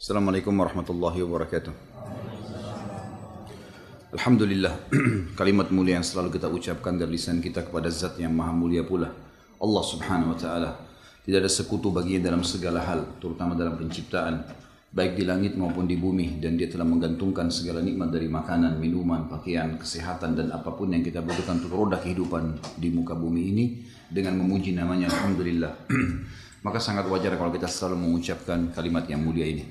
Assalamualaikum warahmatullahi wabarakatuh. Alhamdulillah, kalimat mulia yang selalu kita ucapkan dari lisan kita kepada zat yang maha mulia pula, Allah subhanahu wa ta'ala. Tidak ada sekutu baginya dalam segala hal, terutama dalam penciptaan, baik di langit maupun di bumi. Dan dia telah menggantungkan segala nikmat dari makanan, minuman, pakaian, kesehatan, dan apapun yang kita butuhkan untuk roda kehidupan di muka bumi ini dengan memuji namanya Alhamdulillah. Maka sangat wajar kalau kita selalu mengucapkan kalimat yang mulia ini.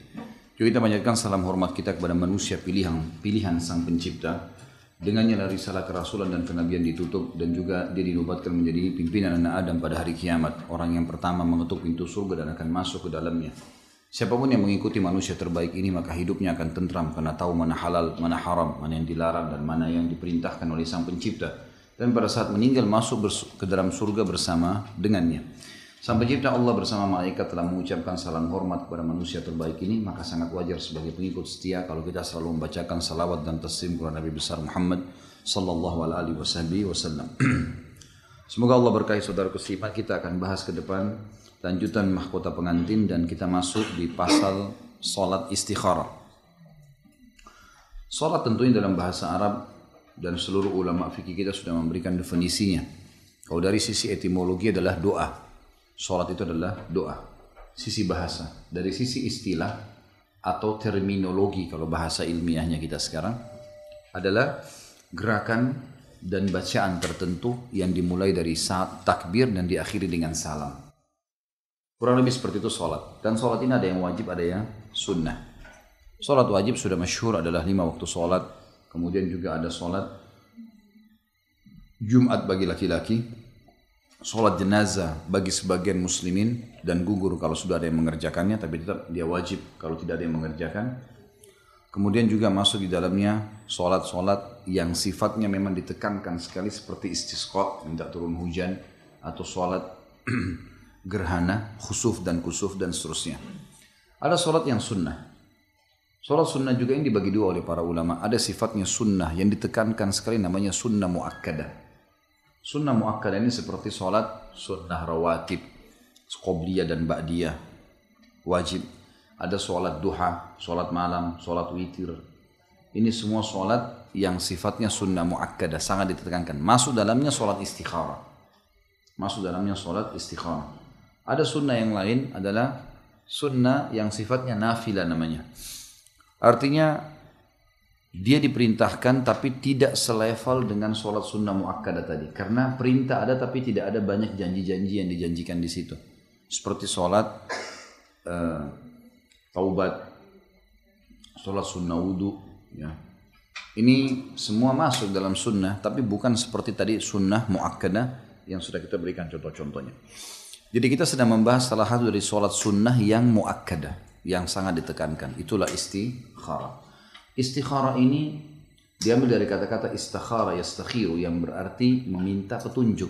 Juga kita panjatkan salam hormat kita kepada manusia pilihan Sang Pencipta. Dengannya lah risalah kerasulan dan kenabian ditutup, dan juga dia dinobatkan menjadi pimpinan anak Adam pada hari kiamat. Orang yang pertama mengetuk pintu surga dan akan masuk ke dalamnya. Siapapun yang mengikuti manusia terbaik ini, maka hidupnya akan tentram karena tahu mana halal, mana haram, mana yang dilarang dan mana yang diperintahkan oleh Sang Pencipta. Dan pada saat meninggal masuk ke dalam surga bersama dengannya. Sang Pencipta Allah bersama malaikat telah mengucapkan salam hormat kepada manusia terbaik ini, maka sangat wajar sebagai pengikut setia kalau kita selalu membacakan salawat dan taslim kepada Nabi besar Muhammad sallallahu alaihi wasallam. Semoga Allah berkahi saudaraku seiman. Kita akan bahas ke depan lanjutan mahkota pengantin dan kita masuk di pasal salat istikharah. Salat tentunya dalam bahasa Arab dan seluruh ulama fikih kita sudah memberikan definisinya. Kalau dari sisi etimologi adalah doa. Salat itu adalah doa, sisi bahasa. Dari sisi istilah atau terminologi, kalau bahasa ilmiahnya kita sekarang, adalah gerakan dan bacaan tertentu yang dimulai dari saat takbir dan diakhiri dengan salam. Kurang lebih seperti itu salat. Dan salat ini ada yang wajib, ada yang sunnah. Salat wajib sudah masyhur adalah 5 waktu salat. Kemudian juga ada salat Jumat bagi laki-laki, sholat jenazah bagi sebagian muslimin dan gugur kalau sudah ada yang mengerjakannya, tapi tetap dia wajib kalau tidak ada yang mengerjakan. Kemudian juga masuk di dalamnya sholat-sholat yang sifatnya memang ditekankan sekali seperti istisqa, minta turun hujan, atau sholat gerhana, khusuf dan kusuf dan seterusnya. Ada sholat yang sunnah. Sholat sunnah juga yang dibagi dua oleh para ulama. Ada sifatnya sunnah yang ditekankan sekali, namanya sunnah muakkadah. Sunnah muakkadah ini seperti sholat sunnah rawatib, qobliyah dan ba'diyah, wajib. Ada sholat duha, sholat malam, sholat witir. Ini semua sholat yang sifatnya sunnah muakkadah, sangat ditekankan. Masuk dalamnya sholat istikharah. Ada sunnah yang lain adalah sunnah yang sifatnya nafilah namanya. Artinya dia diperintahkan tapi tidak selevel dengan sholat sunnah muakkadah tadi. Karena perintah ada tapi tidak ada banyak janji-janji yang dijanjikan di situ. Seperti sholat taubat, sholat sunnah wudu. Ya. Ini semua masuk dalam sunnah, tapi bukan seperti tadi sunnah muakkadah yang sudah kita berikan contoh-contohnya. Jadi kita sedang membahas salah satu dari sholat sunnah yang muakkadah, yang sangat ditekankan. Itulah istikharah. Istikharah ini diambil dari kata-kata istakhara yastakhiru, yang berarti meminta petunjuk.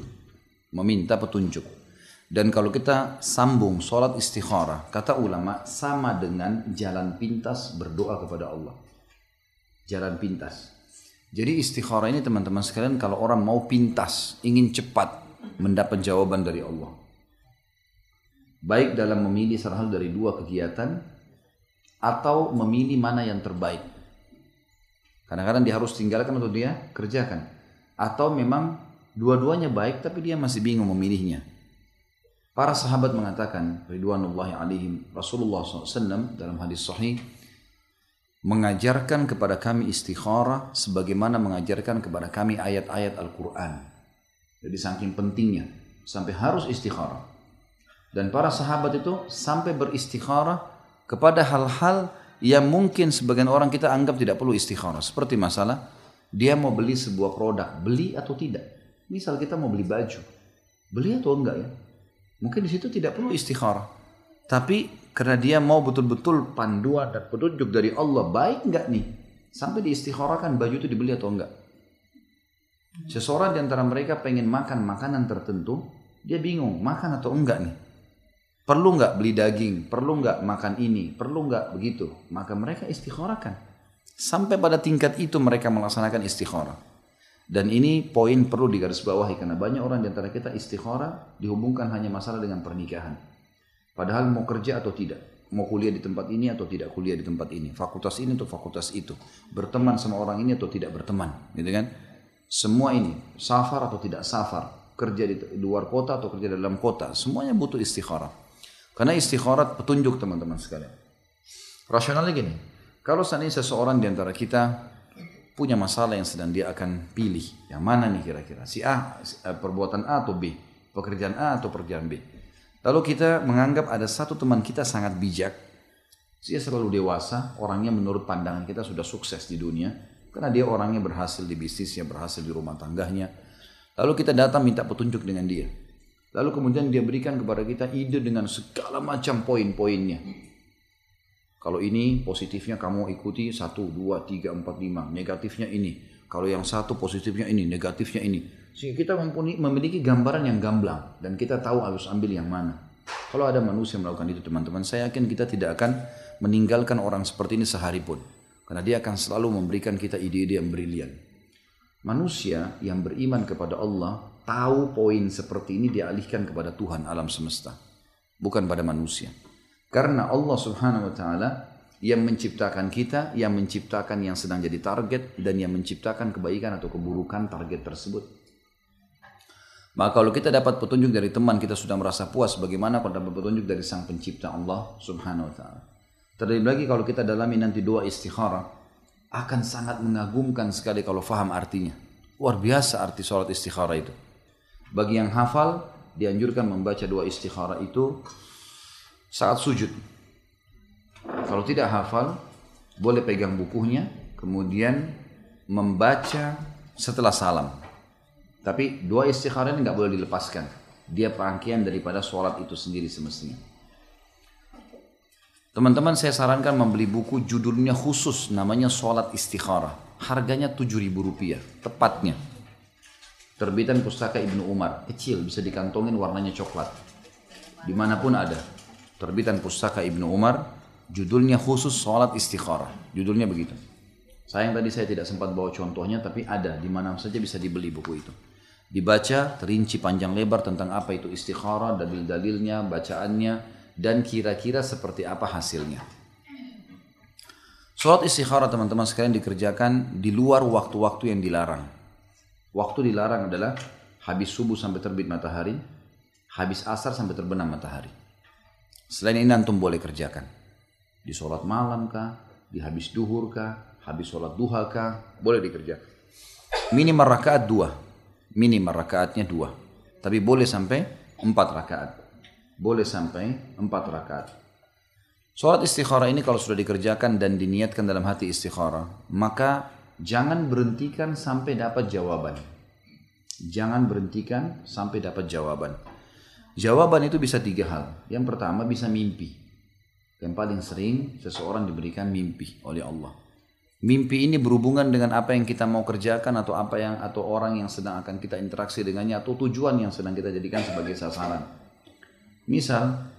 Dan kalau kita sambung sholat istikharah, kata ulama sama dengan jalan pintas berdoa kepada Allah. Jalan pintas. Jadi istikharah ini teman-teman sekalian, kalau orang mau pintas, ingin cepat mendapat jawaban dari Allah, baik dalam memilih salah satu dari dua kegiatan atau memilih mana yang terbaik. Kadang-kadang dia harus tinggalkan atau dia kerjakan. Atau memang dua-duanya baik tapi dia masih bingung memilihnya. Para sahabat mengatakan, ridwanullahi alaihim, Rasulullah SAW dalam hadis sahih mengajarkan kepada kami istikharah sebagaimana mengajarkan kepada kami ayat-ayat Al-Quran. Jadi saking pentingnya, sampai harus istikharah. Dan para sahabat itu sampai beristikharah kepada hal-hal yang mungkin sebagian orang kita anggap tidak perlu istikharah. Seperti masalah dia mau beli sebuah produk, beli atau tidak. Misal kita mau beli baju, beli atau enggak ya. Mungkin di situ tidak perlu istikharah. Tapi karena dia mau betul-betul panduan dan petunjuk dari Allah, baik enggak nih, sampai diistikharahkan baju itu dibeli atau enggak. Seseorang di antara mereka pengen makan makanan tertentu, dia bingung makan atau enggak nih. Perlu nggak beli daging? Perlu nggak makan ini? Perlu nggak begitu? Maka mereka istikharahkan. Sampai pada tingkat itu mereka melaksanakan istikharah. Dan ini poin perlu digarisbawahi karena banyak orang di antara kita istikharah dihubungkan hanya masalah dengan pernikahan. Padahal mau kerja atau tidak. mau kuliah di tempat ini atau tidak kuliah di tempat ini, fakultas ini atau fakultas itu, berteman sama orang ini atau tidak berteman, gitu kan? Semua ini, safar atau tidak safar, kerja di luar kota atau kerja di dalam kota, semuanya butuh istikharah. Karena istikharah petunjuk teman-teman sekalian. Rasionalnya gini, kalau seandainya seseorang di antara kita punya masalah yang sedang dia akan pilih, yang mana nih kira-kira, si A, perbuatan A atau B, pekerjaan A atau pekerjaan B. Lalu kita menganggap ada satu teman kita sangat bijak, dia selalu dewasa, orangnya menurut pandangan kita sudah sukses di dunia, karena dia orangnya berhasil di bisnisnya, berhasil di rumah tangganya. Lalu kita datang minta petunjuk dengan dia. Lalu kemudian dia berikan kepada kita ide dengan segala macam poin-poinnya. Kalau ini positifnya kamu ikuti 1, 2, 3, 4, 5, negatifnya ini. Kalau yang satu positifnya ini, negatifnya ini. Sehingga kita memiliki gambaran yang gamblang dan kita tahu harus ambil yang mana. Kalau ada manusia melakukan itu teman-teman, saya yakin kita tidak akan meninggalkan orang seperti ini sehari pun. Karena dia akan selalu memberikan kita ide-ide yang brilian. Manusia yang beriman kepada Allah tahu poin seperti ini dialihkan kepada Tuhan alam semesta, bukan pada manusia. Karena Allah Subhanahu wa taala yang menciptakan kita, yang menciptakan yang sedang jadi target, dan yang menciptakan kebaikan atau keburukan target tersebut. Maka kalau kita dapat petunjuk dari teman, kita sudah merasa puas. Bagaimana kalau dapat petunjuk dari sang pencipta Allah Subhanahu wa ta'ala. Terlebih lagi kalau kita dalami nanti doa istikharah, akan sangat mengagumkan sekali kalau faham artinya. Luar biasa arti sholat istikharah itu. Bagi yang hafal, dianjurkan membaca doa istikharah itu saat sujud. Kalau tidak hafal, boleh pegang bukunya, kemudian membaca setelah salam. Tapi doa istikharah ini nggak boleh dilepaskan. Dia rangkaian daripada sholat itu sendiri semestinya. Teman-teman, saya sarankan membeli buku judulnya khusus, namanya Sholat Istikharah. Harganya Rp7.000, tepatnya. Terbitan Pustaka Ibnu Umar, kecil, bisa dikantongin, warnanya coklat. Dimanapun ada. Terbitan Pustaka Ibnu Umar, judulnya khusus Sholat Istikharah. Judulnya begitu. Sayang tadi saya tidak sempat bawa contohnya, tapi ada, di mana saja bisa dibeli buku itu. Dibaca, terinci panjang lebar tentang apa itu istikharah, dalil-dalilnya, bacaannya, dan kira-kira seperti apa hasilnya. Sholat istikharah teman-teman sekalian dikerjakan di luar waktu-waktu yang dilarang. Waktu dilarang adalah habis subuh sampai terbit matahari, habis asar sampai terbenam matahari. Selain ini antum boleh kerjakan. Di sholat malam kah, di habis duhur kah, habis sholat duha kah, boleh dikerjakan. Minimal rakaat 2. Minimal rakaatnya 2. Tapi boleh sampai 4 rakaat. Boleh sampai 4 rakaat. Sholat istikharah ini kalau sudah dikerjakan dan diniatkan dalam hati istikharah, maka jangan berhentikan sampai dapat jawaban. Jangan berhentikan sampai dapat jawaban. Jawaban itu bisa 3 hal. Yang pertama bisa mimpi. Yang paling sering seseorang diberikan mimpi oleh Allah. Mimpi ini berhubungan dengan apa yang kita mau kerjakan atau orang yang sedang akan kita interaksi dengannya atau tujuan yang sedang kita jadikan sebagai sasaran. Misal,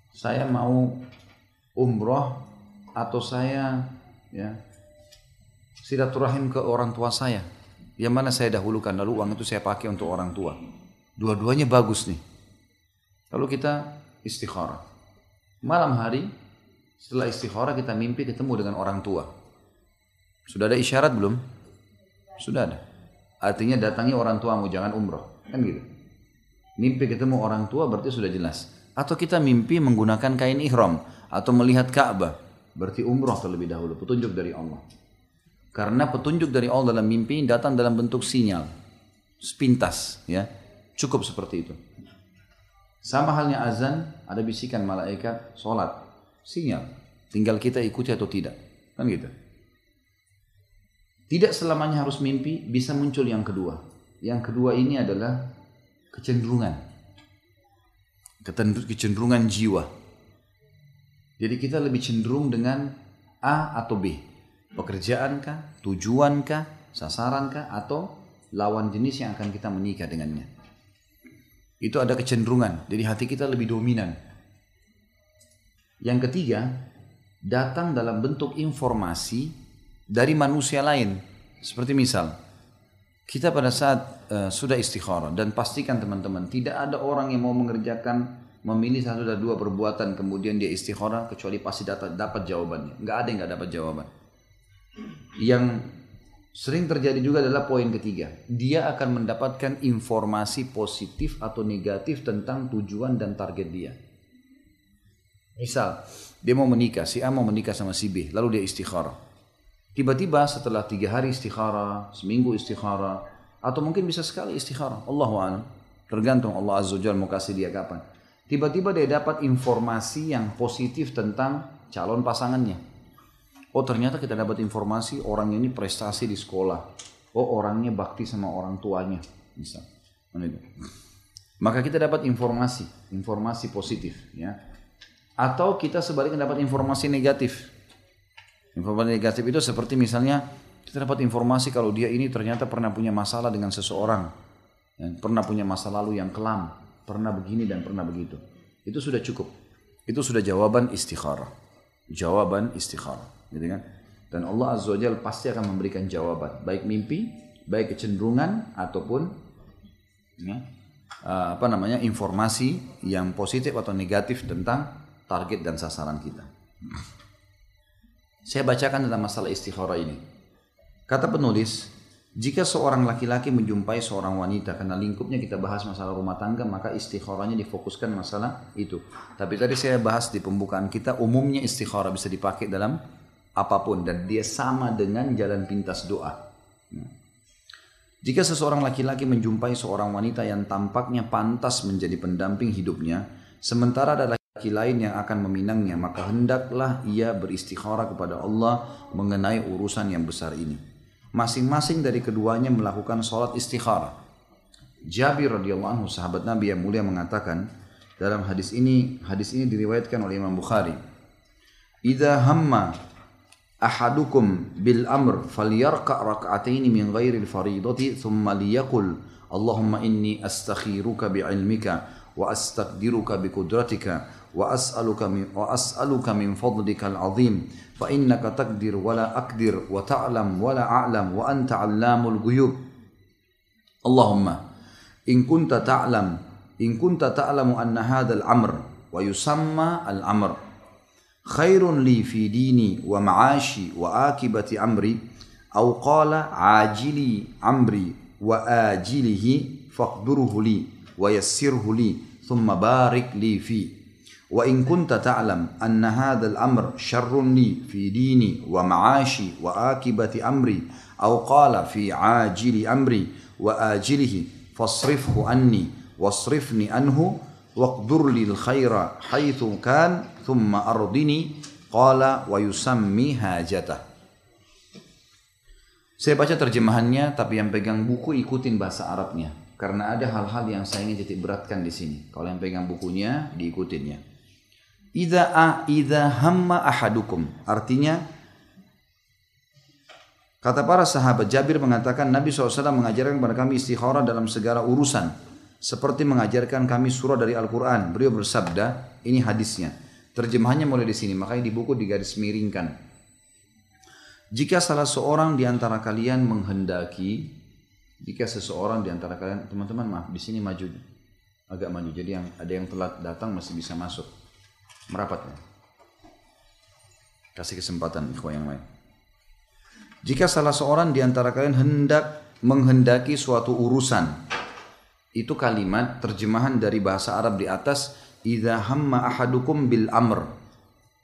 saya mau umroh atau saya silaturahim ke orang tua saya. Yang mana saya dahulukan, lalu uang itu saya pakai untuk orang tua. Dua-duanya bagus nih. Lalu kita istikharah. Malam hari setelah istikharah kita mimpi ketemu dengan orang tua. Sudah ada isyarat belum? Sudah ada. Artinya datangi orang tuamu, jangan umroh. Kan gitu. Mimpi ketemu orang tua berarti sudah jelas. Atau kita mimpi menggunakan kain ihram. Atau melihat Ka'bah. Berarti umroh terlebih dahulu. Petunjuk dari Allah. Karena petunjuk dari Allah dalam mimpi datang dalam bentuk sinyal. Sepintas. Ya. Cukup seperti itu. Sama halnya azan, ada bisikan malaikat, sholat. Sinyal. Tinggal kita ikuti atau tidak. Kan gitu. Tidak selamanya harus mimpi, bisa muncul yang kedua. Yang kedua ini adalah kecenderungan. Kecenderungan jiwa. Jadi kita lebih cenderung dengan A atau B. Pekerjaankah, tujuankah, sasarankah, atau lawan jenis yang akan kita menikah dengannya. Itu ada kecenderungan. Jadi hati kita lebih dominan. Yang ketiga, datang dalam bentuk informasi dari manusia lain. Seperti misal, kita pada saat sudah istikharah, dan pastikan teman-teman, tidak ada orang yang mau mengerjakan memilih satu dari dua perbuatan kemudian dia istikharah kecuali pasti dapat jawabannya. Nggak ada yang nggak dapat jawaban. Yang sering terjadi juga adalah poin ketiga. Dia akan mendapatkan informasi positif atau negatif tentang tujuan dan target dia. Misal, dia mau menikah, si A mau menikah sama si B, lalu dia istikharah. Tiba-tiba setelah 3 hari istikharah, seminggu istikharah, atau mungkin bisa sekali istikharah, Allahu a'lam. Tergantung Allah Azza wa Jalla mau kasih dia kapan. Tiba-tiba dia dapat informasi yang positif tentang calon pasangannya. Oh ternyata kita dapat informasi orang ini prestasi di sekolah. Oh orangnya bakti sama orang tuanya. Misal. Maka kita dapat informasi positif. Ya. Atau kita sebaliknya dapat informasi negatif. Informasi negatif itu seperti misalnya kita dapat informasi kalau dia ini ternyata pernah punya masalah dengan seseorang. Pernah punya masa lalu yang kelam. Pernah begini dan pernah begitu. Itu sudah cukup. Itu sudah jawaban istikharah. Jawaban istikharah. Gitu kan? Dan Allah Azza wa Jalla pasti akan memberikan jawaban. Baik mimpi, baik kecenderungan, ataupun ya, informasi yang positif atau negatif tentang target dan sasaran kita. Saya bacakan tentang masalah istikharah ini. Kata penulis, jika seorang laki-laki menjumpai seorang wanita, karena lingkupnya kita bahas masalah rumah tangga, maka istikharahnya difokuskan masalah itu. Tapi tadi saya bahas di pembukaan kita, umumnya istikharah bisa dipakai dalam apapun, dan dia sama dengan jalan pintas doa. Jika seseorang laki-laki menjumpai seorang wanita yang tampaknya pantas menjadi pendamping hidupnya, sementara ada laki lain yang akan meminangnya, maka hendaklah ia beristikharah kepada Allah mengenai urusan yang besar ini. Masing-masing dari keduanya melakukan sholat istikharah. Jabir radhiyallahu anhu, sahabat Nabi yang mulia, mengatakan dalam hadis ini diriwayatkan oleh Imam Bukhari. Idza hamma ahadukum bil amr falyarka' rak'ataini min ghairi al-fariidati thumma liyaqul Allahumma inni astakhiruka bi'ilmika wa astaqdiruka biqudratika wa as'aluka min fadlika al-'azim fa innaka taqdir wa la aqdir wa ta'lam wa la a'lam wa anta 'allamul ghuyub. Allahumma in kunta ta'lamu anna hadzal amr wa yusamma al-amr khairun li fi dini wa ma'ashi wa akibati amri aw qala ajili amri wa ajilihi faqdurhu li wa yassirhu li thumma barik li fi wa in kunta ta'lam anna hadzal amr syarrun li fi dini wa ma'ashi wa akibati amri aw qala fi ajili amri wa ajilihi fasrifhu anni wasrifni anhu waqdur lil khaira haitsu kan thumma ardini qala wa yusammi hajatah. Saya baca terjemahannya, tapi yang pegang buku ikutin bahasa Arabnya karena ada hal-hal yang saya ingin titik beratkan di sini. Kalau yang pegang bukunya diikutinnya. Idza hamma ahadukum, artinya kata para sahabat, Jabir mengatakan Nabi SAW mengajarkan kepada kami istikharah dalam segala urusan seperti mengajarkan kami surah dari Al-Quran. Beliau bersabda, ini hadisnya, terjemahannya mulai di sini, makanya di buku digaris miringkan. Jika salah seorang di antara kalian menghendaki, teman-teman maaf, di sini maju, agak maju, jadi yang ada yang telat datang masih bisa masuk. Merapat ya. Kasih kesempatan ikhwah yang lain. Jika salah seorang di antara kalian menghendaki suatu urusan, itu kalimat terjemahan dari bahasa Arab di atas, idza hamma ahadukum bil amr.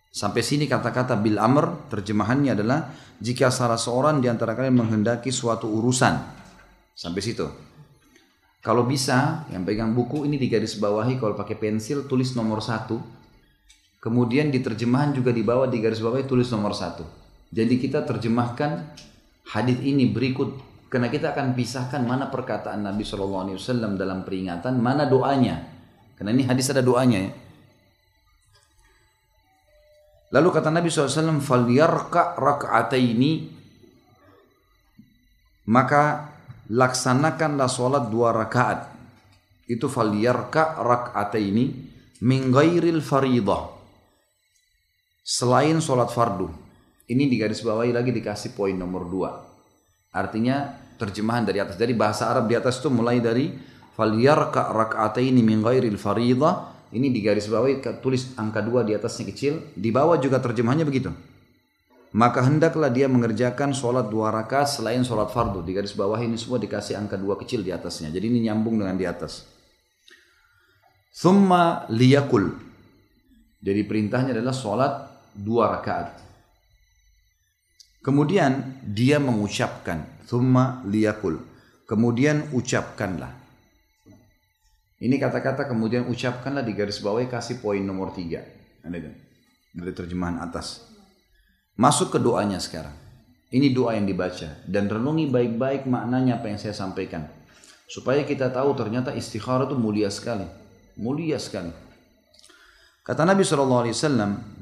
Sampai sini kata-kata bil amr terjemahannya adalah jika salah seorang di antara kalian menghendaki suatu urusan. Sampai situ. Kalau bisa, yang pegang buku ini digaris bawahi, kalau pakai pensil tulis nomor 1. Kemudian di terjemahan juga di bawah di garis bawah tulis nomor 1. Jadi kita terjemahkan hadis ini berikut, karena kita akan pisahkan mana perkataan Nabi SAW dalam peringatan, mana doanya. Karena ini hadis ada doanya ya. Lalu kata Nabi SAW, "Falyarka' rak'ataini", maka laksanakanlah sholat 2 rakaat. Itu falyarka' rak'ataini min ghairil faridah, selain sholat fardu. Ini digaris bawahi lagi, dikasih poin nomor 2. Artinya terjemahan dari atas. Jadi bahasa Arab di atas itu mulai dari falyarka' rak'ataini min ghairil faridah, Ini di garis bawahi, tulis angka 2 di atasnya kecil. Di bawah juga terjemahannya begitu. Maka hendaklah dia mengerjakan sholat 2 rakaat selain sholat fardu. Di garis bawah ini semua dikasih angka 2 kecil di atasnya. Jadi ini nyambung dengan di atas. Thumma liyakul. Jadi perintahnya adalah sholat 2 rakaat. Kemudian dia mengucapkan. Thumma liyakul. Kemudian ucapkanlah. Ini kata-kata kemudian ucapkanlah di garis bawah kasih poin nomor 3. Dari terjemahan atas. Masuk ke doanya sekarang. Ini doa yang dibaca. Dan renungi baik-baik maknanya apa yang saya sampaikan. Supaya kita tahu ternyata istikharah itu mulia sekali. Mulia sekali. Kata Nabi SAW,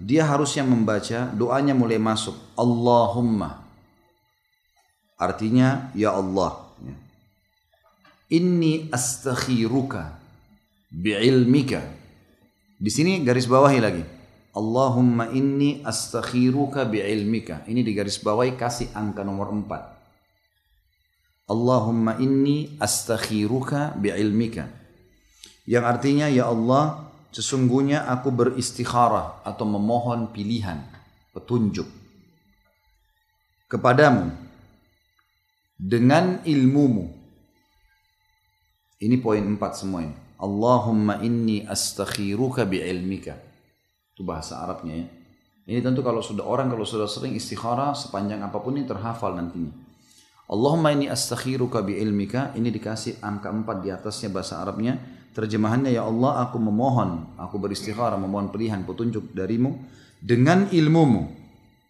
dia harusnya membaca doanya mulai masuk. Allahumma. Artinya, ya Allah. Inni astakhiruka bi'ilmika. Di sini garis bawahi lagi. Allahumma inni astakhiruka bi'ilmika. Ini di garis bawahi kasih angka nomor 4. Allahumma inni astakhiruka bi'ilmika. Yang artinya, ya Allah, sesungguhnya aku beristikharah atau memohon pilihan, petunjuk kepadamu dengan ilmumu. Ini poin 4 semua ini. Allahumma inni astakhiruka bi'ilmika. Itu bahasa Arabnya ya. Ini tentu kalau sudah sering istikharah sepanjang apapun ini terhafal nantinya. Allahumma inni astakhiruka bi'ilmika. Ini dikasih angka 4 di atasnya bahasa Arabnya. Terjemahannya, ya Allah, aku memohon, aku beristikharah, memohon pilihan, petunjuk darimu dengan ilmumu.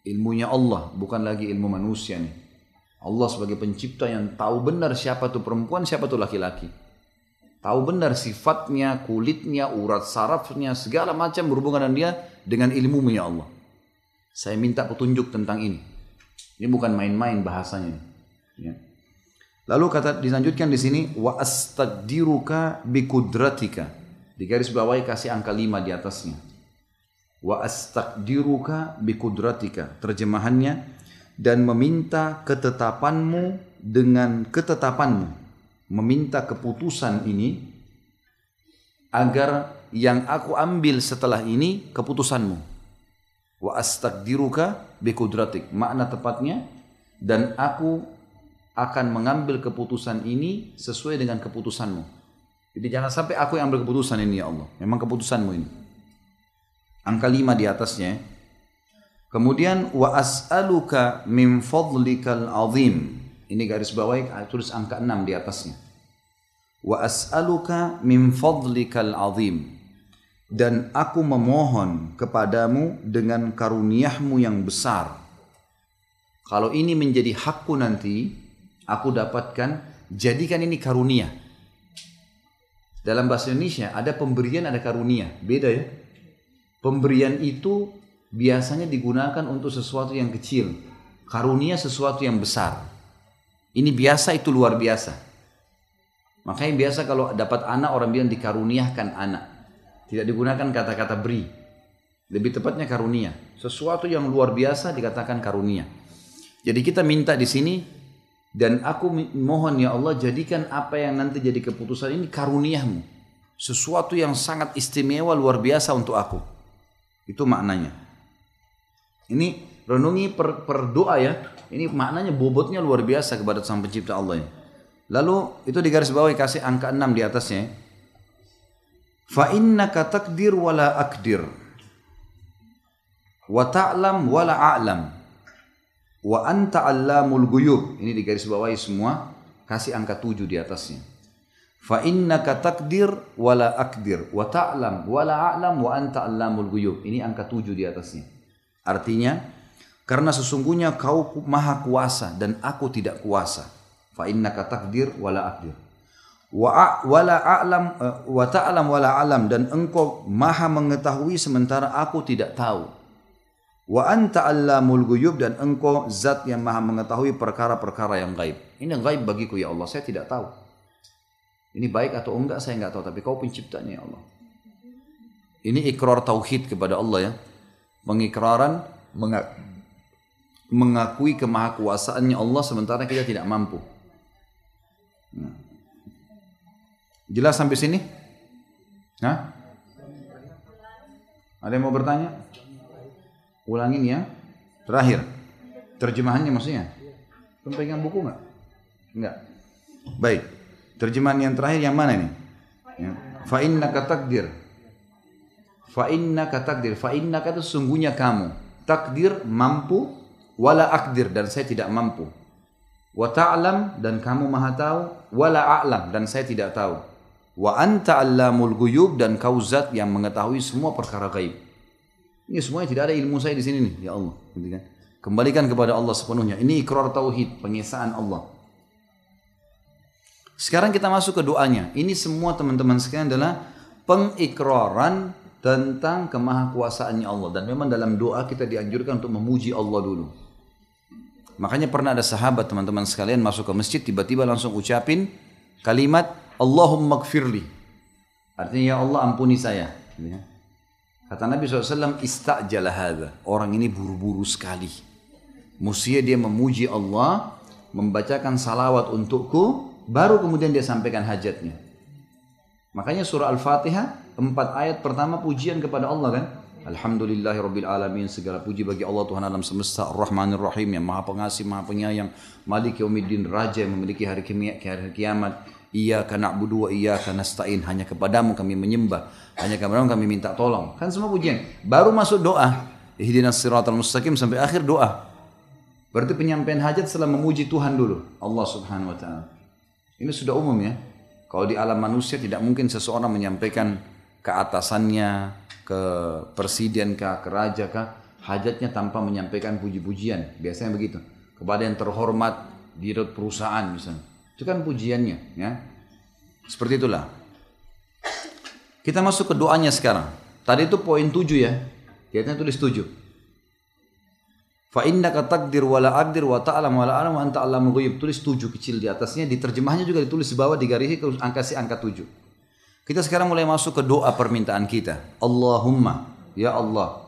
Ilmunya Allah, bukan lagi ilmu manusia nih. Allah sebagai pencipta yang tahu benar siapa tuh perempuan, siapa tuh laki-laki. Tahu benar sifatnya, kulitnya, urat sarafnya, segala macam berhubungan dengan dia dengan ilmumu ya Allah. Saya minta petunjuk tentang ini. Ini bukan main-main bahasanya. Ya. Lalu dilanjutkan di sini, wa astaqdiruka biqudratika. Di garis bawahi kasih angka 5 di atasnya. Wa astaqdiruka biqudratika. Terjemahannya, dan meminta ketetapanmu dengan ketetapanmu. Meminta keputusan ini agar yang aku ambil setelah ini keputusanmu. Wa astaqdiruka biqudratik. Makna tepatnya, dan aku akan mengambil keputusan ini sesuai dengan keputusanmu. Jadi jangan sampai aku yang ambil keputusan ini ya Allah. Memang keputusanmu ini. Angka 5 di atasnya. Kemudian wa as'aluka min fadlikal azim. Ini garis bawahi tulis angka 6 di atasnya. Wa as'aluka min fadlikal azim. Dan aku memohon kepadamu dengan karuniamu yang besar. Kalau ini menjadi hakku nanti, aku dapatkan, jadikan ini karunia. Dalam bahasa Indonesia ada pemberian, ada karunia. Beda ya. Pemberian itu biasanya digunakan untuk sesuatu yang kecil. Karunia sesuatu yang besar. Ini biasa, itu luar biasa. Makanya biasa kalau dapat anak orang bilang dikaruniakan anak. Tidak digunakan kata-kata beri. Lebih tepatnya karunia. Sesuatu yang luar biasa dikatakan karunia. Jadi kita minta di sini, dan aku mohon ya Allah jadikan apa yang nanti jadi keputusan ini karuniamu. Sesuatu yang sangat istimewa luar biasa untuk aku. Itu maknanya. Ini renungi per doa ya. Ini maknanya bobotnya luar biasa kepada Sang Pencipta Allah. Lalu itu di garis bawah kasih angka 6 di atasnya. Fa innaka taqdir wala aqdir. Wa ta'lam wala a'lam. Wa anta 'allamul ghuyub. Ini di garis bawahi semua, kasih angka 7 di atasnya. Fa innaka taqdir wala aqdir wa ta'lam wala a'lam wa anta 'allamul ghuyub. Ini angka 7 di atasnya. Artinya, karena sesungguhnya kau maha kuasa dan aku tidak kuasa. Fa innaka taqdir wala aqdir. Wala a'lam wa ta'lam wala a'lam, dan engkau maha mengetahui sementara aku tidak tahu. Wa anta 'allamul ghuyub, dan engkau zat yang maha mengetahui perkara-perkara yang gaib. Ini gaib bagiku ya Allah, saya tidak tahu. Ini baik atau enggak saya enggak tahu, tapi kau penciptanya ya Allah. Ini ikrar tauhid kepada Allah ya. Pengikraran mengakui kemahakuasaannya Allah sementara kita tidak mampu. Jelas sampai sini? Hah? Ada yang mau bertanya? Ulangin ya. Terakhir. Terjemahannya maksudnya? Kamu pegang buku nggak? Enggak. Baik. Terjemahan yang terakhir yang mana nih? Ya. Fa innaka takdir. Fa innaka takdir. Fa innaka itu sungguhnya kamu. Takdir mampu. Wala akdir dan saya tidak mampu. Wa ta'lam dan kamu maha tahu. Wala a'lam dan saya tidak tahu. Wa anta allamul ghuyub dan kau zat yang mengetahui semua perkara gaib. Ini semuanya tidak ada ilmu saya di sini nih, ya Allah. Kembalikan kepada Allah sepenuhnya. Ini ikrar tauhid, pengesaan Allah. Sekarang kita masuk ke doanya. Ini semua teman-teman sekalian adalah pengikraran tentang kemahakuasaannya Allah. Dan memang dalam doa kita dianjurkan untuk memuji Allah dulu. Makanya pernah ada sahabat teman-teman sekalian masuk ke masjid, tiba-tiba langsung ucapin kalimat Allahumma gfirli. Artinya ya Allah ampuni saya. Kata Nabi SAW, istajala hadha. Orang ini buru-buru sekali. Mestinya dia memuji Allah, membacakan salawat untukku, baru kemudian dia sampaikan hajatnya. Makanya surah Al-Fatihah, 4 ayat pertama pujian kepada Allah kan. Alhamdulillahirabbil alamin, segala puji bagi Allah Tuhan alam semesta, Ar-Rahmanir Rahim yang Maha Pengasih, Maha Penyayang, Malik Yaumiddin, Raja yang memiliki hari kiamat. Iyyaka na'budu wa iyyaka nasta'in, hanya kepadamu kami menyembah, hanya kepadamu kami minta tolong. Kan semua pujian. Baru masuk doa, ihdinas siratal mustaqim sampai akhir doa. Berarti penyampaian hajat setelah memuji Tuhan dulu, Allah Subhanahu wa taala. Ini sudah umum ya. Kalau di alam manusia tidak mungkin seseorang menyampaikan ke atasannya, ke presiden kah, ke raja kah, hajatnya tanpa menyampaikan puji-pujian. Biasanya begitu. Kepada yang terhormat di perusahaan misalnya. Itu kan pujiannya, ya. Seperti itulah. Kita masuk ke doanya sekarang. Tadi itu poin 7 ya. Lihatnya tulis 7. Fa innaka taqdir wala aqdir wa ta'lam wala a'lam wa anta 'allamul ghuyub. Tulis 7 kecil di atasnya, di terjemahnya juga ditulis di bawah digarisi angka 7. Kita sekarang mulai masuk ke doa permintaan kita. Allahumma, ya Allah,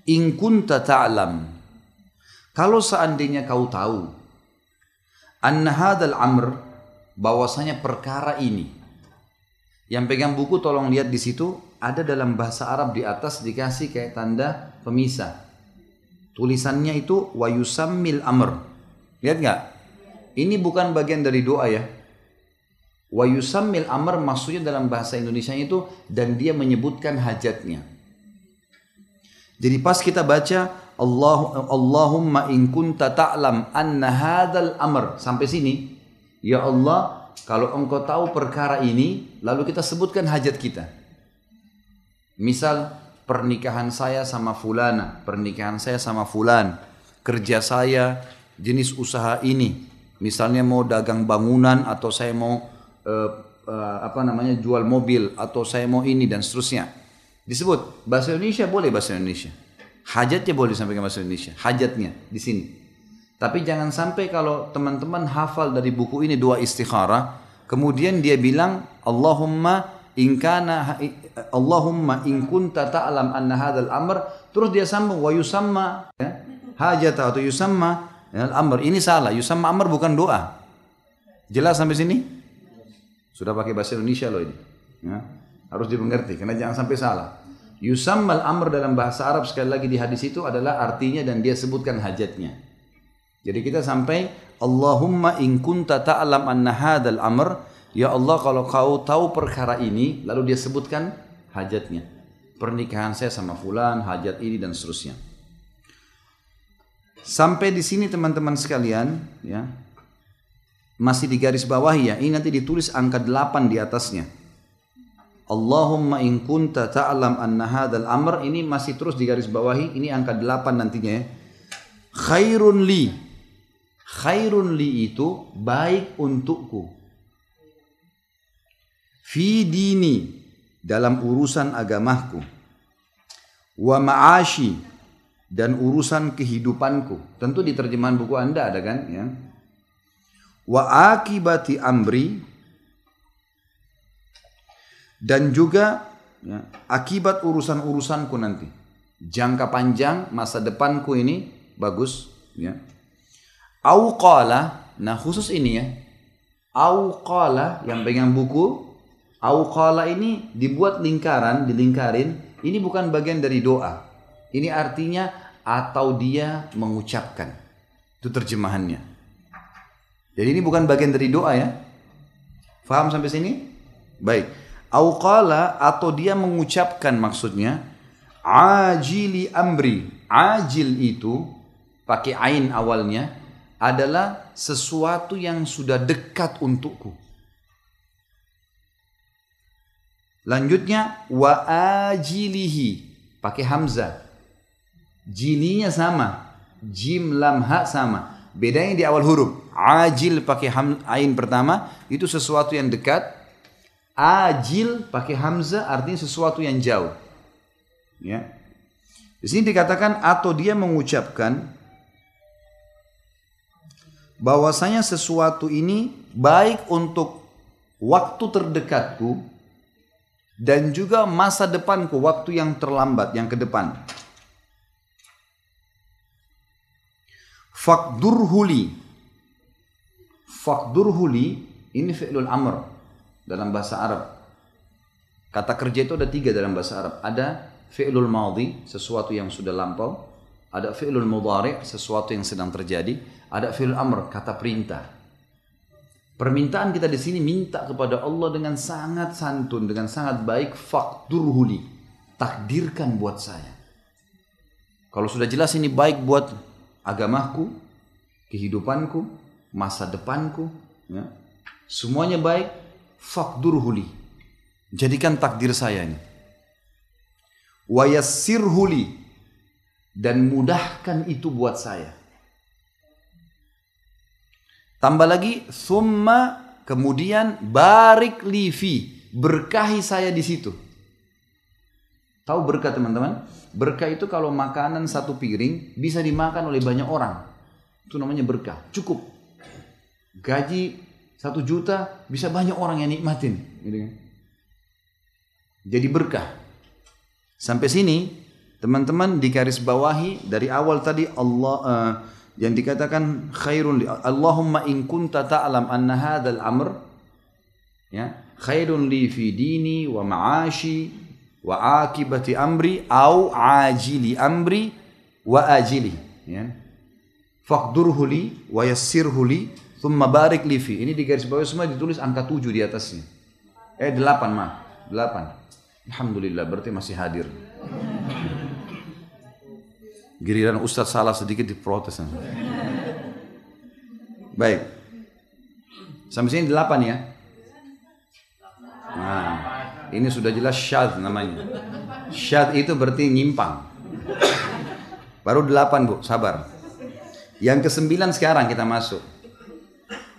in kunta ta'lam. Kalau seandainya kau tahu anna hadzal amr, bahwasanya perkara ini. Yang pegang buku tolong lihat di situ, ada dalam bahasa Arab di atas dikasih kayak tanda pemisah. Tulisannya itu wa yusammil amr. Lihat nggak? Ini bukan bagian dari doa ya. Wa yusammil amr maksudnya dalam bahasa Indonesia itu dan dia menyebutkan hajatnya. Jadi pas kita baca Allahumma in kunta ta'lam anna hadzal amr sampai sini, ya Allah, kalau engkau tahu perkara ini, lalu kita sebutkan hajat kita. Misal pernikahan saya sama fulana, pernikahan saya sama fulan, kerja saya jenis usaha ini, misalnya mau dagang bangunan atau saya mau jual mobil atau saya mau ini dan seterusnya. Disebut bahasa Indonesia boleh bahasa Indonesia, hajatnya boleh sampaikan bahasa Indonesia, hajatnya di sini. Tapi jangan sampai kalau teman-teman hafal dari buku ini doa istikharah, kemudian dia bilang Allahumma in kunta ta'lam anna hadzal amr, terus dia sambung wa yusamma ya, hajata atau yusamma al-amr. Ini salah, yusamma amr bukan doa. Jelas sampai sini? Sudah pakai bahasa Indonesia loh ini. Ya, harus dimengerti karena jangan sampai salah. Yusamma al-amr dalam bahasa Arab sekali lagi di hadis itu adalah artinya dan dia sebutkan hajatnya. Jadi kita sampai Allahumma in kunta ta'lam anna hadzal amr, ya Allah kalau kau tahu perkara ini, lalu dia sebutkan hajatnya. Pernikahan saya sama fulan, hajat ini dan seterusnya. Sampai di sini teman-teman sekalian, ya. Masih di garis bawah ya. Ini nanti ditulis angka 8 di atasnya. Allahumma in kunta ta'lam anna hadzal amr, ini masih terus di garis bawahi, ini angka 8 nantinya ya. Khairun li. Khairun li itu baik untukku. Fi dini, dalam urusan agamaku, wa ma'ashi, dan urusan kehidupanku. Tentu di terjemahan buku Anda ada kan ya. Wa akibati amri, dan juga ya, akibat urusan-urusanku nanti. Jangka panjang masa depanku ini bagus ya. Au qala, nah khusus ini ya. Au qala yang pegang buku, Au qala ini dibuat lingkaran, dilingkarin, ini bukan bagian dari doa. Ini artinya atau dia mengucapkan. Itu terjemahannya. Jadi ini bukan bagian dari doa ya. Faham sampai sini? Baik. Au qala atau dia mengucapkan maksudnya ajili amri. Ajil itu pakai ain awalnya adalah sesuatu yang sudah dekat untukku. Lanjutnya wa ajilihi pakai hamzah. Jilinya sama, jim lam ha sama. Bedanya di awal huruf. Ajil pakai ain pertama itu sesuatu yang dekat. Ajil pakai hamzah artinya sesuatu yang jauh. Ya. Di sini dikatakan atau dia mengucapkan bahwasanya sesuatu ini baik untuk waktu terdekatku dan juga masa depanku, waktu yang terlambat, yang ke depan. Faqdurhuli. Faqdurhuli ini fi'lul amr dalam bahasa Arab. Kata kerja itu ada 3 dalam bahasa Arab. Ada fi'lul madhi, sesuatu yang sudah lampau. Ada fi'lul mudhari', sesuatu yang sedang terjadi. Ada fi'lul amr, kata perintah. Permintaan kita di sini minta kepada Allah dengan sangat santun, dengan sangat baik. Faqdurhuli, takdirkan buat saya. Kalau sudah jelas ini baik buat agamaku, kehidupanku, masa depanku, ya, semuanya baik. Faqdurhuli, jadikan takdir saya ini. Wa yassirhuli, dan mudahkan itu buat saya. Tambah lagi, thumma, kemudian barik li fi, berkahi saya di situ. Tahu berkah teman-teman? Berkah itu kalau makanan satu piring bisa dimakan oleh banyak orang. Itu namanya berkah. Cukup. Gaji 1 juta bisa banyak orang yang nikmatin. Gitu kan? Jadi berkah. Sampai sini teman-teman digarisbawahi dari awal tadi Allah yang dikatakan khairun li Allahumma in kunta ta'lam anna hadzal amr ya khairun li fi dini wa ma'ashi wa akibati amri au ajili amri wa ajili ya faqdurhu li wa yassirhu li thumma barik li fi. Ini digarisbawahi semua, ditulis angka 7 di atasnya. 8 8. Alhamdulillah, berarti masih hadir. Giliran Ustaz salah sedikit diprotes. Baik. Sampai sini 8 ya. Nah, ini sudah jelas syadz namanya. Syadz itu berarti nyimpang. Baru 8 Bu, sabar. Yang ke-9 sekarang kita masuk.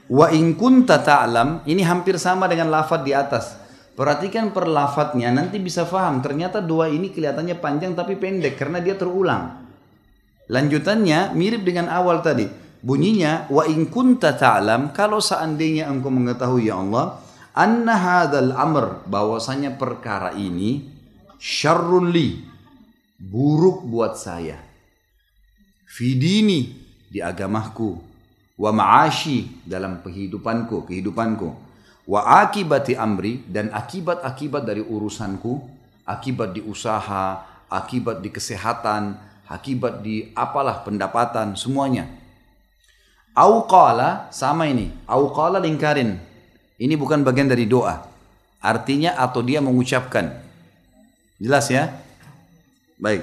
Wa in kunta ta'lam, ini hampir sama dengan lafaz di atas. Perhatikan per lafadznya, nanti bisa paham. Ternyata doa ini kelihatannya panjang tapi pendek karena dia terulang. Lanjutannya mirip dengan awal tadi. Bunyinya wa in kunta ta'lam, kalau seandainya engkau mengetahui ya Allah, anna hadzal amr, bahwasanya perkara ini syarrun li, buruk buat saya. Fi dini, di agamaku, wa ma'ashi, dalam kehidupanku, wa akibati amri, dan akibat-akibat dari urusanku, akibat di usaha, akibat di kesehatan, akibat di apalah pendapatan, semuanya. Au qala, sama ini. Au qala lingkarin. Ini bukan bagian dari doa. Artinya atau dia mengucapkan. Jelas ya? Baik.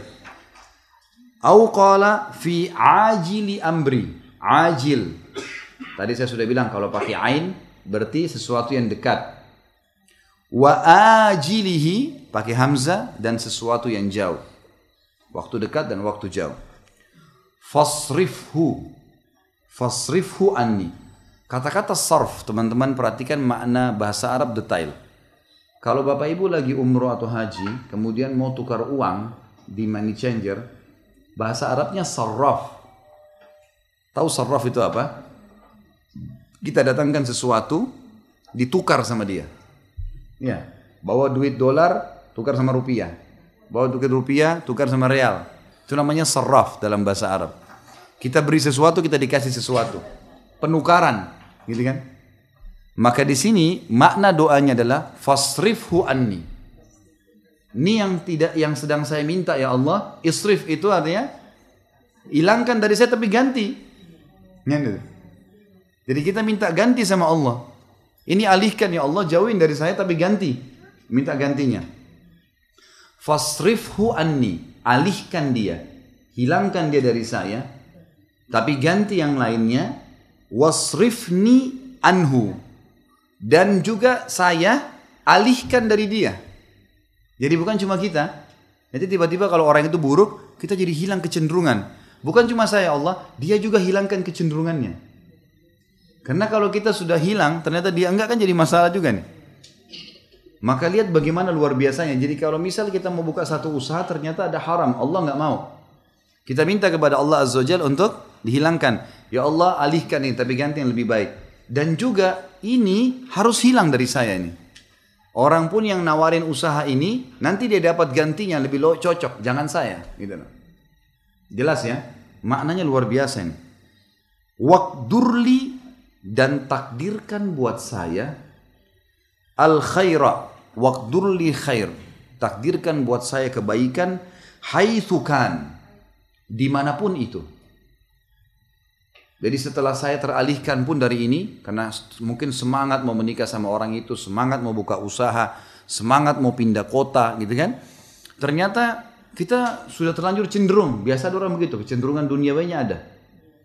Au qala fi ajili amri. Ajil. Tadi saya sudah bilang kalau pakai ain berarti sesuatu yang dekat. Wa ajilihi pakai hamzah dan sesuatu yang jauh. Waktu dekat dan waktu jauh. Fasrifhu anni. Kata-kata sarf, teman-teman perhatikan makna bahasa Arab detail. Kalau Bapak Ibu lagi umroh atau haji, kemudian mau tukar uang di money changer, bahasa Arabnya sarraf. Tahu sarraf itu apa? Kita datangkan sesuatu, ditukar sama dia. Ya, bawa duit dolar, tukar sama rupiah. Bawa duit rupiah, tukar sama real. Itu namanya sarraf dalam bahasa Arab. Kita beri sesuatu, kita dikasih sesuatu. Penukaran, gitu kan? Maka di sini makna doanya adalah fasrifhu anni. Ini yang sedang saya minta ya Allah. Isrif itu artinya hilangkan dari saya tapi ganti. Jadi kita minta ganti sama Allah. Ini alihkan ya Allah, jauhin dari saya tapi ganti. Minta gantinya. Fasrifhu anni, alihkan dia. Hilangkan dia dari saya, tapi ganti yang lainnya. Wasrifni anhu, dan juga saya alihkan dari dia. Jadi bukan cuma kita. Nanti tiba-tiba kalau orang itu buruk, kita jadi hilang kecenderungan. Bukan cuma saya Allah, dia juga hilangkan kecenderungannya. Karena kalau kita sudah hilang, ternyata dia enggak, kan jadi masalah juga nih. Maka lihat bagaimana luar biasanya. Jadi kalau misal kita mau buka satu usaha, ternyata ada haram, Allah enggak mau. Kita minta kepada Allah Azza wa Jalla untuk dihilangkan. Ya Allah, alihkan ini, tapi ganti yang lebih baik. Dan juga ini harus hilang dari saya ini. Orang pun yang nawarin usaha ini, nanti dia dapat gantinya lebih cocok. Jangan saya. Gitu. Jelas ya? Maknanya luar biasa ini. Waqdurli, dan takdirkan buat saya al khaira. Waqdurli khair. Takdirkan buat saya kebaikan. Haitsu kan. Dimanapun itu. Jadi setelah saya teralihkan pun dari ini, karena mungkin semangat mau menikah sama orang itu, semangat mau buka usaha, semangat mau pindah kota gitu kan. Ternyata kita sudah terlanjur cenderung, biasa ada orang begitu, kecenderungan duniawinya ada.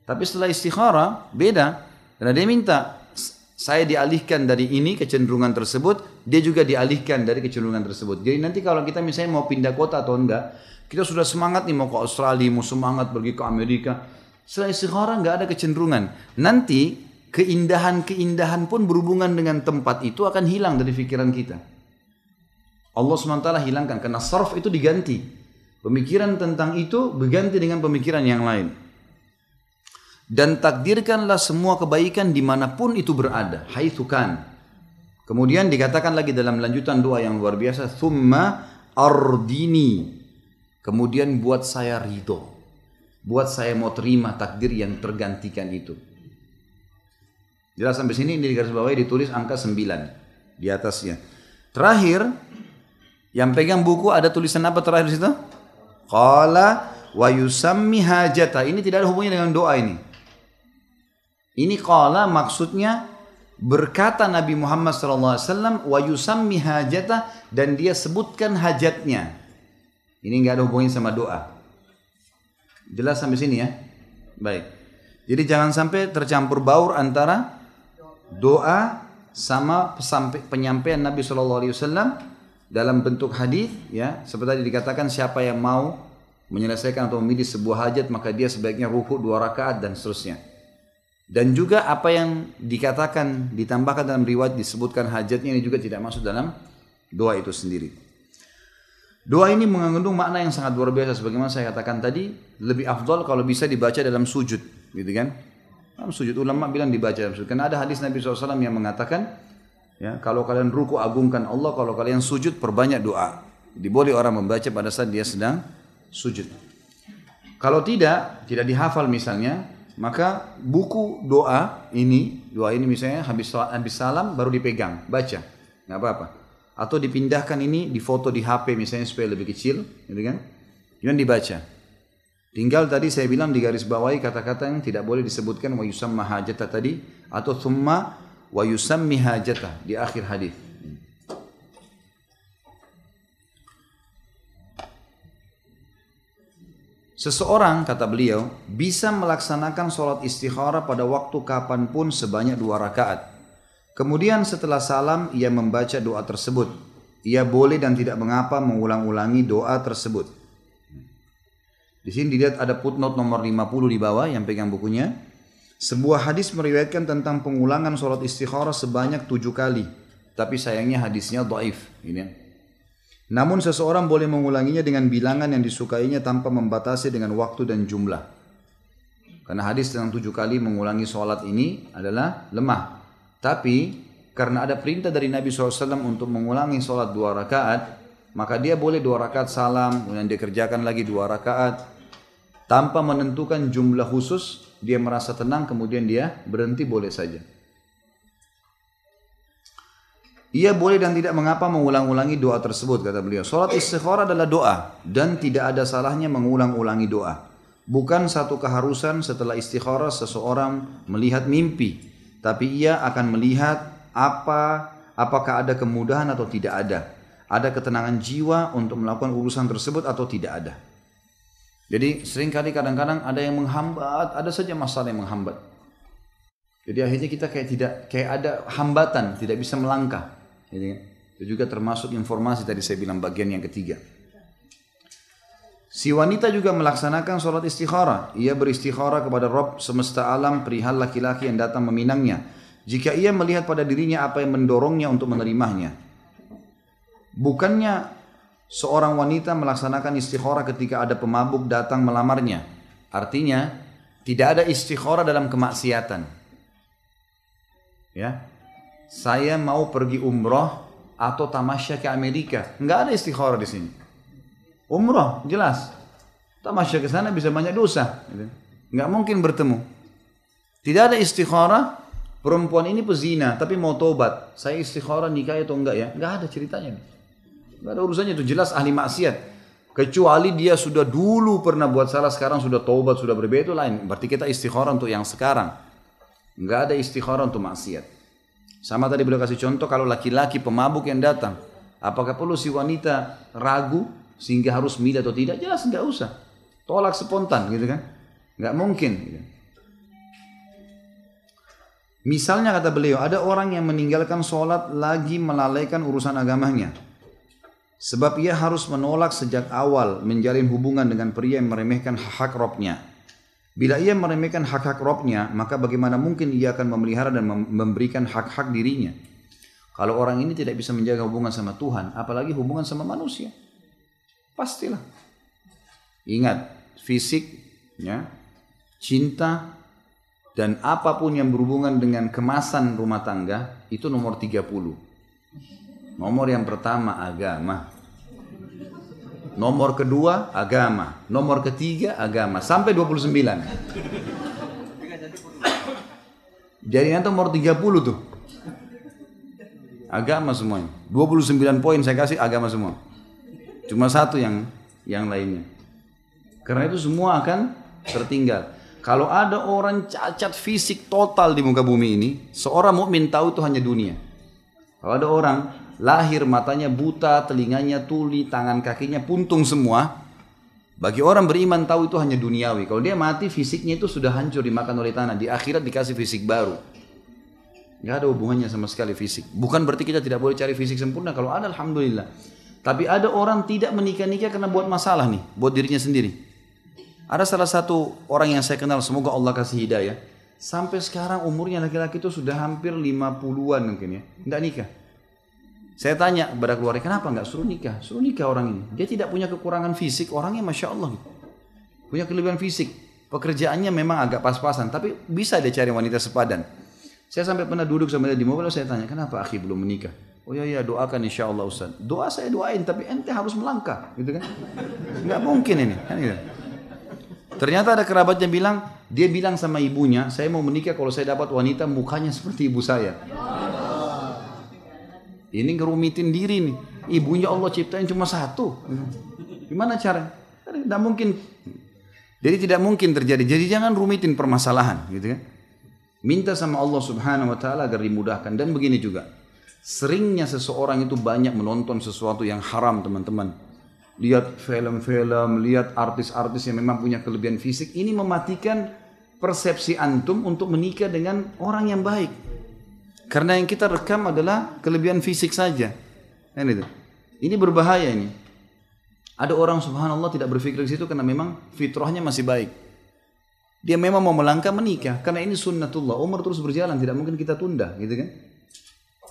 Tapi setelah istikharah beda, karena dia minta saya dialihkan dari ini kecenderungan tersebut, dia juga dialihkan dari kecenderungan tersebut. Jadi nanti kalau kita misalnya mau pindah kota atau enggak, kita sudah semangat nih mau ke Australia, mau semangat pergi ke Amerika. Setelah istikharah nggak ada kecenderungan. Nanti keindahan-keindahan pun berhubungan dengan tempat itu akan hilang dari pikiran kita. Allah SWT hilangkan karena sarf itu diganti. Pemikiran tentang itu berganti dengan pemikiran yang lain. Dan takdirkanlah semua kebaikan dimanapun itu berada. Haitsu kan. Kemudian dikatakan lagi dalam lanjutan doa yang luar biasa. Thumma ardini. Kemudian buat saya ridho. Buat saya mau terima takdir yang tergantikan itu. Jelas sampai sini, ini di garis bawah ditulis angka 9 di atasnya. Terakhir, yang pegang buku ada tulisan apa terakhir di situ? Qala wa yusammi hajata. Ini tidak ada hubungannya dengan doa ini. Ini qala maksudnya berkata Nabi Muhammad SAW wa yusammi hajata, dan dia sebutkan hajatnya. Ini enggak ada hubungannya sama doa. Jelas sampai sini ya? Baik. Jadi jangan sampai tercampur baur antara doa sama penyampaian Nabi SAW dalam bentuk hadis, ya. Seperti tadi dikatakan, siapa yang mau menyelesaikan atau memilih sebuah hajat, maka dia sebaiknya ruku 2 rakaat dan seterusnya. Dan juga apa yang dikatakan, ditambahkan dalam riwayat disebutkan hajatnya, ini juga tidak masuk dalam doa itu sendiri. Doa ini mengandung makna yang sangat luar biasa. Sebagaimana saya katakan tadi, lebih afdal kalau bisa dibaca dalam sujud, gitu kan? Dalam sujud, ulama bilang dibaca dalam sujud. Karena ada hadis Nabi SAW yang mengatakan, ya, kalau kalian ruku agungkan Allah, kalau kalian sujud perbanyak doa. Diboleh orang membaca pada saat dia sedang sujud. Kalau tidak dihafal misalnya, maka buku doa ini misalnya habis salam baru dipegang, baca, nggak apa-apa. Atau dipindahkan ini, difoto di HP misalnya supaya lebih kecil, gitu kan? Jangan dibaca. Tinggal tadi saya bilang di garis bawahi kata-kata yang tidak boleh disebutkan wa yusamma hajata tadi, atau thumma wa yusammi hajata di akhir hadis. Seseorang, kata beliau, bisa melaksanakan sholat istikharah pada waktu kapanpun sebanyak 2 rakaat. Kemudian setelah salam, ia membaca doa tersebut. Ia boleh dan tidak mengapa mengulang-ulangi doa tersebut. Di sini dilihat ada footnote nomor 50 di bawah yang pegang bukunya. Sebuah hadis meriwayatkan tentang pengulangan sholat istikharah sebanyak 7 kali. Tapi sayangnya hadisnya dhaif. Namun seseorang boleh mengulanginya dengan bilangan yang disukainya tanpa membatasi dengan waktu dan jumlah. Karena hadis tentang 7 kali mengulangi sholat ini adalah lemah. Tapi karena ada perintah dari Nabi SAW untuk mengulangi sholat 2 rakaat, maka dia boleh 2 rakaat salam, kemudian dia kerjakan lagi 2 rakaat. Tanpa menentukan jumlah khusus, dia merasa tenang, kemudian dia berhenti, boleh saja. Ia boleh dan tidak mengapa mengulang-ulangi doa tersebut, kata beliau. Salat istikharah adalah doa dan tidak ada salahnya mengulang-ulangi doa. Bukan satu keharusan setelah istikharah seseorang melihat mimpi, tapi ia akan melihat apakah ada kemudahan atau tidak ada. Ada ketenangan jiwa untuk melakukan urusan tersebut atau tidak ada. Jadi seringkali kadang-kadang ada yang menghambat, ada saja masalah yang menghambat. Jadi akhirnya kita kayak ada hambatan, tidak bisa melangkah. Itu juga termasuk informasi tadi saya bilang bagian yang ketiga. Si wanita juga melaksanakan sholat istikharah. Ia beristikharah kepada Rabb semesta alam perihal laki-laki yang datang meminangnya. Jika ia melihat pada dirinya apa yang mendorongnya untuk menerimanya. Bukannya seorang wanita melaksanakan istikharah ketika ada pemabuk datang melamarnya. Artinya tidak ada istikharah dalam kemaksiatan. Ya, saya mau pergi umroh atau tamasya ke Amerika, nggak ada istikharah di sini. Umroh jelas, tamasya ke sana bisa banyak dosa, nggak mungkin bertemu. Tidak ada istikharah. Perempuan ini pezina tapi mau tobat, saya istikharah nikah atau enggak ya? Nggak ada ceritanya, nggak ada urusannya, itu jelas ahli maksiat. Kecuali dia sudah dulu pernah buat salah, sekarang sudah tobat, sudah berbeda, itu lain. Berarti kita istikharah untuk yang sekarang. Nggak ada istikharah untuk maksiat. Sama tadi beliau kasih contoh, kalau laki-laki pemabuk yang datang, apakah perlu si wanita ragu sehingga harus milih atau tidak? Jelas nggak usah, tolak spontan gitu kan, nggak mungkin. Gitu. Misalnya kata beliau, ada orang yang meninggalkan sholat lagi melalaikan urusan agamanya, sebab ia harus menolak sejak awal menjalin hubungan dengan pria yang meremehkan hak Robnya. Bila ia meremehkan hak-hak Robnya, maka bagaimana mungkin ia akan memelihara dan memberikan hak-hak dirinya? Kalau orang ini tidak bisa menjaga hubungan sama Tuhan, apalagi hubungan sama manusia. Pastilah. Ingat, fisik, ya, cinta, dan apapun yang berhubungan dengan kemasan rumah tangga, itu nomor 30. Nomor yang pertama agama. Nomor kedua agama, nomor ketiga agama, sampai 29. Jadi nanti nomor 30 tuh. Agama semuanya. 29 poin saya kasih agama semua. Cuma satu yang lainnya. Karena itu semua akan tertinggal. Kalau ada orang cacat fisik total di muka bumi ini, seorang mukmin tahu itu hanya dunia. Kalau ada orang lahir matanya buta, telinganya tuli, tangan kakinya puntung semua, bagi orang beriman tahu itu hanya duniawi. Kalau dia mati fisiknya itu sudah hancur dimakan oleh tanah, di akhirat dikasih fisik baru. Gak ada hubungannya sama sekali fisik. Bukan berarti kita tidak boleh cari fisik sempurna, kalau ada alhamdulillah. Tapi ada orang tidak menikah-nikah karena buat masalah nih, buat dirinya sendiri. Ada salah satu orang yang saya kenal, semoga Allah kasih hidayah, sampai sekarang umurnya laki-laki itu sudah hampir 50-an mungkin ya, nggak nikah. Saya tanya kepada keluarga, kenapa nggak suruh nikah? Suruh nikah orang ini. Dia tidak punya kekurangan fisik, orangnya Masya Allah. Punya kelebihan fisik. Pekerjaannya memang agak pas-pasan, tapi bisa dia cari wanita sepadan. Saya sampai pernah duduk sama dia di mobil, saya tanya, kenapa akhi belum menikah? Oh iya, doakan insya Allah Ustaz. Doa saya doain, tapi ente harus melangkah. Gitu kan? Nggak mungkin ini. Kan gitu. Ternyata ada kerabatnya bilang, dia bilang sama ibunya, saya mau menikah kalau saya dapat wanita mukanya seperti ibu saya. Ini ngerumitin diri nih. Ibunya Allah ciptain cuma satu. Gimana cara? Tidak mungkin. Jadi tidak mungkin terjadi. Jadi jangan rumitin permasalahan, gitu kan? Minta sama Allah Subhanahu wa taala agar dimudahkan. Dan begini juga. Seringnya seseorang itu banyak menonton sesuatu yang haram, teman-teman. Lihat film-film, lihat artis-artis yang memang punya kelebihan fisik. Ini mematikan persepsi antum untuk menikah dengan orang yang baik. Karena yang kita rekam adalah kelebihan fisik saja. Ini berbahaya ini. Ada orang subhanallah tidak berpikir ke situ karena memang fitrahnya masih baik. Dia memang mau melangkah menikah. Karena ini sunnatullah. Umur terus berjalan, tidak mungkin kita tunda. Gitu kan?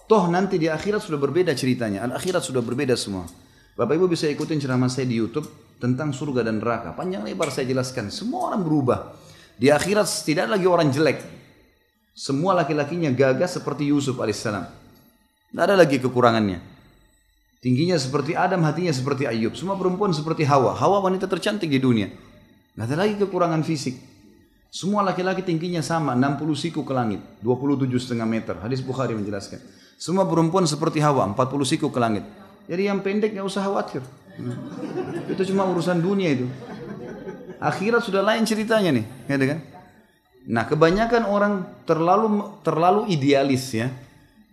Toh nanti di akhirat sudah berbeda ceritanya. Akhirat sudah berbeda semua. Bapak Ibu bisa ikutin ceramah saya di YouTube tentang surga dan neraka. Panjang lebar saya jelaskan. Semua orang berubah. Di akhirat tidak lagi orang jelek. Semua laki-lakinya gagah seperti Yusuf alaihissalam. Tidak ada lagi kekurangannya. Tingginya seperti Adam, hatinya seperti Ayub. Semua perempuan seperti Hawa. Hawa wanita tercantik di dunia. Tidak ada lagi kekurangan fisik. Semua laki-laki tingginya sama, 60 siku ke langit, 27,5 meter. Hadis Bukhari menjelaskan. Semua perempuan seperti Hawa, 40 siku ke langit. Jadi yang pendek nggak usah khawatir. Itu cuma urusan dunia itu. Akhirat sudah lain ceritanya nih, gitu kan? Nah, kebanyakan orang terlalu idealis ya.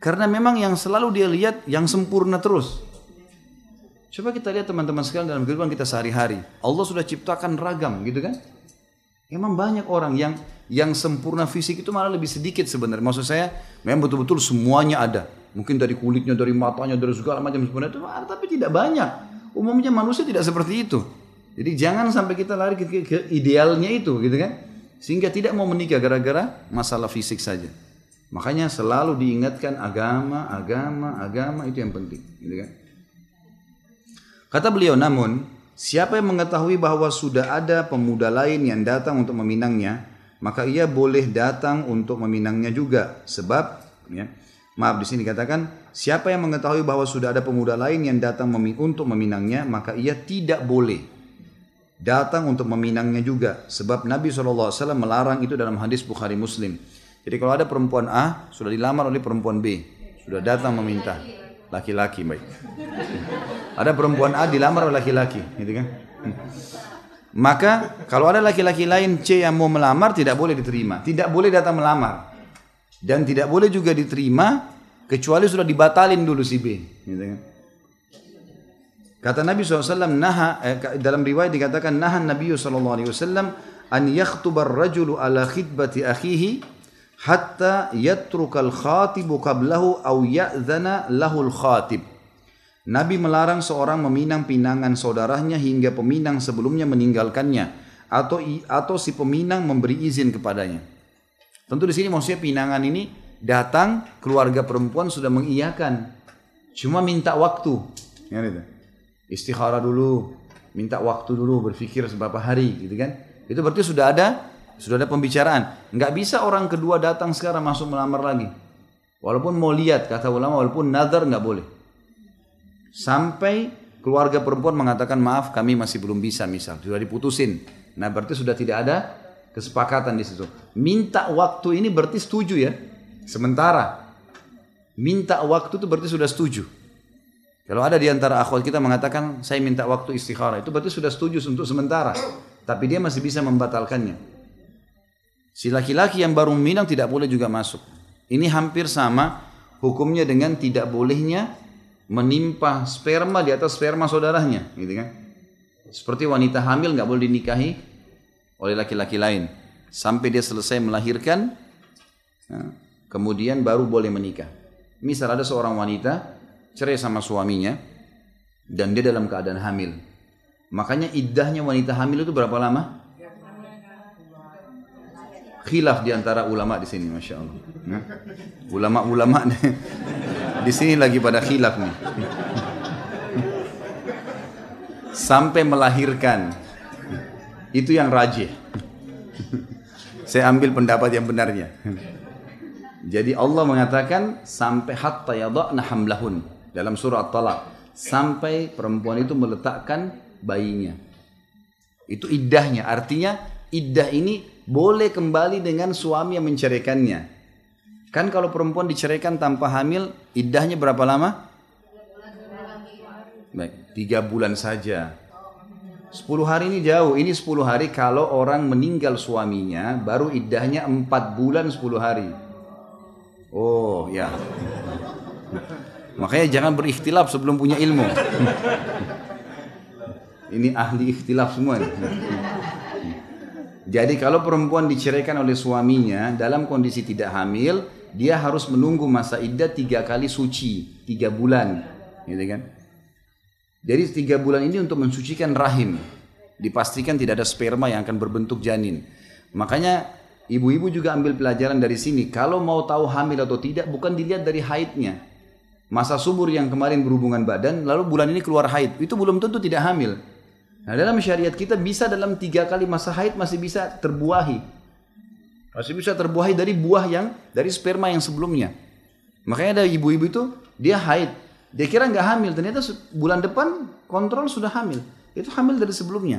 Karena memang yang selalu dia lihat yang sempurna terus. Coba kita lihat teman-teman sekalian dalam kehidupan kita sehari-hari. Allah sudah ciptakan ragam, gitu kan? Memang banyak orang yang sempurna fisik itu malah lebih sedikit sebenarnya. Maksud saya, memang betul-betul semuanya ada. Mungkin dari kulitnya, dari matanya, dari segala macam sempurna itu, tapi tidak banyak. Umumnya manusia tidak seperti itu. Jadi jangan sampai kita lari ke idealnya itu, gitu kan? Sehingga tidak mau menikah gara-gara masalah fisik saja. Makanya selalu diingatkan agama itu yang penting, gitu kan? Kata beliau, namun siapa yang mengetahui bahwa sudah ada pemuda lain yang datang untuk meminangnya, maka ia boleh datang untuk meminangnya juga. Sebab, ya, maaf di sini dikatakan, siapa yang mengetahui bahwa sudah ada pemuda lain yang datang untuk meminangnya, maka ia tidak boleh datang untuk meminangnya juga. Sebab Nabi SAW melarang itu dalam hadis Bukhari Muslim. Jadi kalau ada perempuan A, sudah dilamar oleh perempuan B, sudah datang meminta, laki-laki baik. Ada perempuan A dilamar oleh laki-laki, gitu kan? Maka kalau ada laki-laki lain C yang mau melamar, tidak boleh diterima. Tidak boleh datang melamar. Dan tidak boleh juga diterima, kecuali sudah dibatalin dulu si B, gitu kan? Kata Nabi SAW, dalam riwayat dikatakan, nahan Nabi SAW an yakhtubar rajulu ala khidbati akhihi hatta yatrukal khatibu qablahu au ya'zana lahul khatib. Nabi melarang seorang meminang pinangan saudaranya hingga peminang sebelumnya meninggalkannya, atau si peminang memberi izin kepadanya. Tentu di sini maksudnya pinangan ini datang, keluarga perempuan sudah mengiyakan, cuma minta waktu, ya, gitu. Istikharah dulu, minta waktu dulu, berpikir beberapa hari, gitu kan? Itu berarti sudah ada pembicaraan. Nggak bisa orang kedua datang sekarang masuk melamar lagi. Walaupun mau lihat, kata ulama, walaupun nazar nggak boleh. Sampai keluarga perempuan mengatakan maaf, kami masih belum bisa, misal sudah diputusin. Nah berarti sudah tidak ada kesepakatan di situ. Minta waktu ini berarti setuju ya. Sementara minta waktu itu berarti sudah setuju. Kalau ada di antara akhwat kita mengatakan saya minta waktu istikharah, itu berarti sudah setuju untuk sementara. Tapi dia masih bisa membatalkannya. Si laki-laki yang baru meminang tidak boleh juga masuk. Ini hampir sama hukumnya dengan tidak bolehnya menimpa sperma di atas sperma saudaranya, gitu kan? Seperti wanita hamil nggak boleh dinikahi oleh laki-laki lain sampai dia selesai melahirkan, kemudian baru boleh menikah. Misal ada seorang wanita cerai sama suaminya dan dia dalam keadaan hamil. Makanya iddahnya wanita hamil itu berapa lama? Khilaf di antara ulama di sini, masya Allah. Ulama-ulama di sini lagi pada khilaf nih. Sampai melahirkan, itu yang rajih. Saya ambil pendapat yang benarnya. Jadi Allah mengatakan sampai hatta yada'na hamlahun dalam surah At-Talaq, sampai perempuan itu meletakkan bayinya. Itu iddahnya, artinya iddah ini boleh kembali dengan suami yang menceraikannya. Kan kalau perempuan diceraikan tanpa hamil, iddahnya berapa lama? Baik, 3 bulan saja. 10 hari ini jauh. Ini 10 hari kalau orang meninggal suaminya, baru iddahnya 4 bulan 10 hari. Oh ya. Makanya jangan berikhtilaf sebelum punya ilmu. Ini ahli ikhtilaf semua nih. Jadi kalau perempuan diceraikan oleh suaminya dalam kondisi tidak hamil, dia harus menunggu masa iddah 3 kali suci, 3 bulan, gitu kan? Jadi 3 bulan ini untuk mensucikan rahim, dipastikan tidak ada sperma yang akan berbentuk janin. Makanya ibu-ibu juga ambil pelajaran dari sini. Kalau mau tahu hamil atau tidak, bukan dilihat dari haidnya. Masa subur yang kemarin berhubungan badan, lalu bulan ini keluar haid, itu belum tentu tidak hamil. Nah dalam syariat kita bisa dalam 3 kali masa haid masih bisa terbuahi. Masih bisa terbuahi dari buah dari sperma yang sebelumnya. Makanya ada ibu-ibu itu, dia haid. Dia kira nggak hamil, ternyata bulan depan kontrol sudah hamil. Itu hamil dari sebelumnya.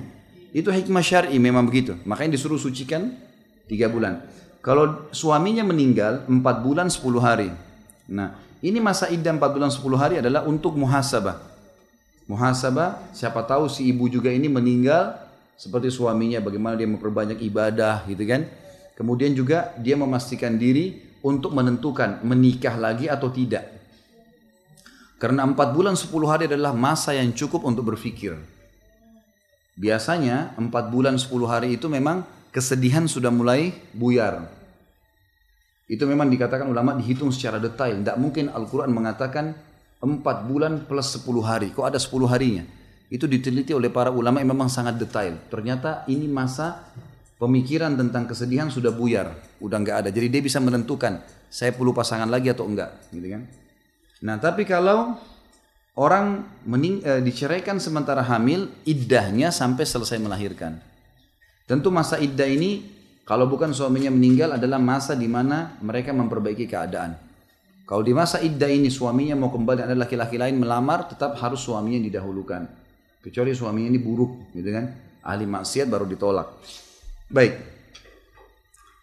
Itu hikmah syar'i memang begitu. Makanya disuruh sucikan 3 bulan. Kalau suaminya meninggal 4 bulan 10 hari. Nah Ini masa iddah 4 bulan 10 hari adalah untuk muhasabah. Muhasabah, siapa tahu si ibu juga ini meninggal seperti suaminya, bagaimana dia memperbanyak ibadah gitu kan. Kemudian juga dia memastikan diri untuk menentukan menikah lagi atau tidak. Karena 4 bulan 10 hari adalah masa yang cukup untuk berpikir. Biasanya 4 bulan 10 hari itu memang kesedihan sudah mulai buyar. Itu memang dikatakan ulama dihitung secara detail. Tidak mungkin Al-Quran mengatakan 4 bulan plus 10 hari. Kok ada 10 harinya? Itu diteliti oleh para ulama yang memang sangat detail. Ternyata ini masa pemikiran tentang kesedihan sudah buyar. Udah nggak ada. Jadi dia bisa menentukan, saya perlu pasangan lagi atau enggak. Gitu kan? Nah tapi kalau orang diceraikan sementara hamil, iddahnya sampai selesai melahirkan. Tentu masa iddah ini, kalau bukan suaminya meninggal, adalah masa di mana mereka memperbaiki keadaan. Kalau di masa iddah ini suaminya mau kembali, ada laki-laki lain melamar, tetap harus suaminya didahulukan. Kecuali suaminya ini buruk, gitu kan? Ahli maksiat baru ditolak. Baik.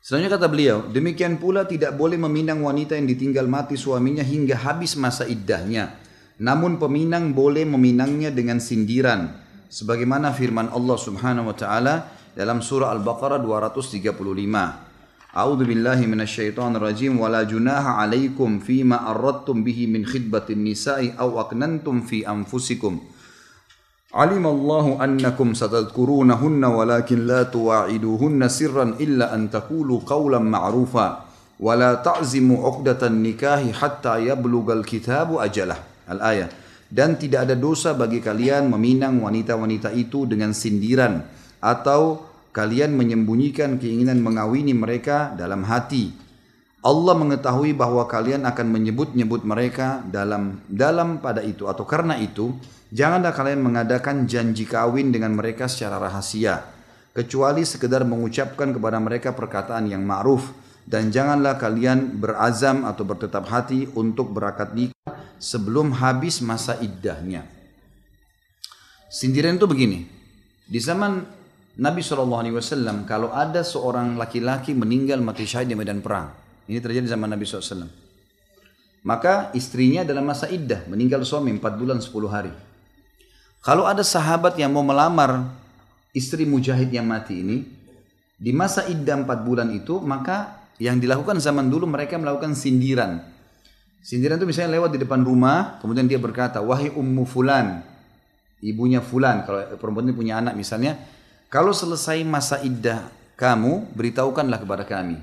Selanjutnya kata beliau, demikian pula tidak boleh meminang wanita yang ditinggal mati suaminya hingga habis masa iddahnya. Namun peminang boleh meminangnya dengan sindiran. Sebagaimana firman Allah Subhanahu wa taala dalam surah Al-Baqarah 235. A'udzu billahi minasyaitonir rajim wa la junaha 'alaikum fima aradtum bihi min khidbatin nisa'i aw aqnantum fi anfusikum. 'Alimallahu annakum satadhkurunahunna walakin la tuwa'iduhunna sirran illa an taqulu qawlan ma'rufa wa la ta'zimu 'uqdatan nikahi hatta yablughal kitabu ajalah. Al-ayat. Dan tidak ada dosa bagi kalian meminang wanita-wanita itu dengan sindiran atau kalian menyembunyikan keinginan mengawini mereka dalam hati. Allah mengetahui bahwa kalian akan menyebut-nyebut mereka dalam pada itu, atau karena itu janganlah kalian mengadakan janji kawin dengan mereka secara rahasia kecuali sekedar mengucapkan kepada mereka perkataan yang ma'ruf, dan janganlah kalian berazam atau bertetap hati untuk berakad nikah sebelum habis masa iddahnya. Sindiran itu begini, di zaman Nabi SAW, kalau ada seorang laki-laki meninggal mati syahid di medan perang, ini terjadi zaman Nabi SAW, maka istrinya dalam masa iddah, meninggal suami 4 bulan 10 hari. Kalau ada sahabat yang mau melamar istri mujahid yang mati ini, di masa iddah 4 bulan itu, maka yang dilakukan zaman dulu mereka melakukan sindiran. Sindiran itu misalnya lewat di depan rumah, kemudian dia berkata, wahai ummu fulan, ibunya fulan, kalau perempuan ini punya anak misalnya, kalau selesai masa iddah kamu, beritahukanlah kepada kami.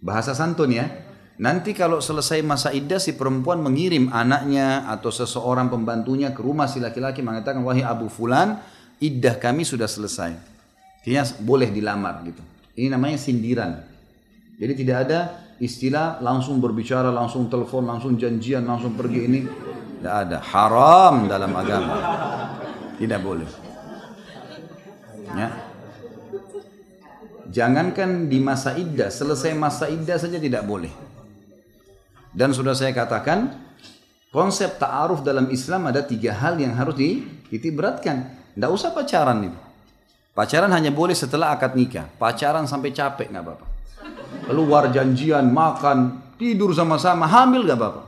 Bahasa santun ya. Nanti kalau selesai masa iddah, si perempuan mengirim anaknya atau seseorang pembantunya ke rumah si laki-laki mengatakan, wahai Abu Fulan, iddah kami sudah selesai. Artinya boleh dilamar gitu. Ini namanya sindiran. Jadi tidak ada istilah langsung berbicara, langsung telepon, langsung janjian, langsung pergi, ini tidak ada. Haram dalam agama. Tidak boleh. Ya. Jangankan di masa iddah, selesai masa iddah saja tidak boleh. Dan sudah saya katakan, konsep ta'aruf dalam Islam ada 3 hal yang harus dititik beratkan. Tidak usah pacaran itu. Pacaran hanya boleh setelah akad nikah. Pacaran sampai capek nggak apa-apa. Keluar janjian, makan, tidur sama-sama, hamil nggak apa-apa.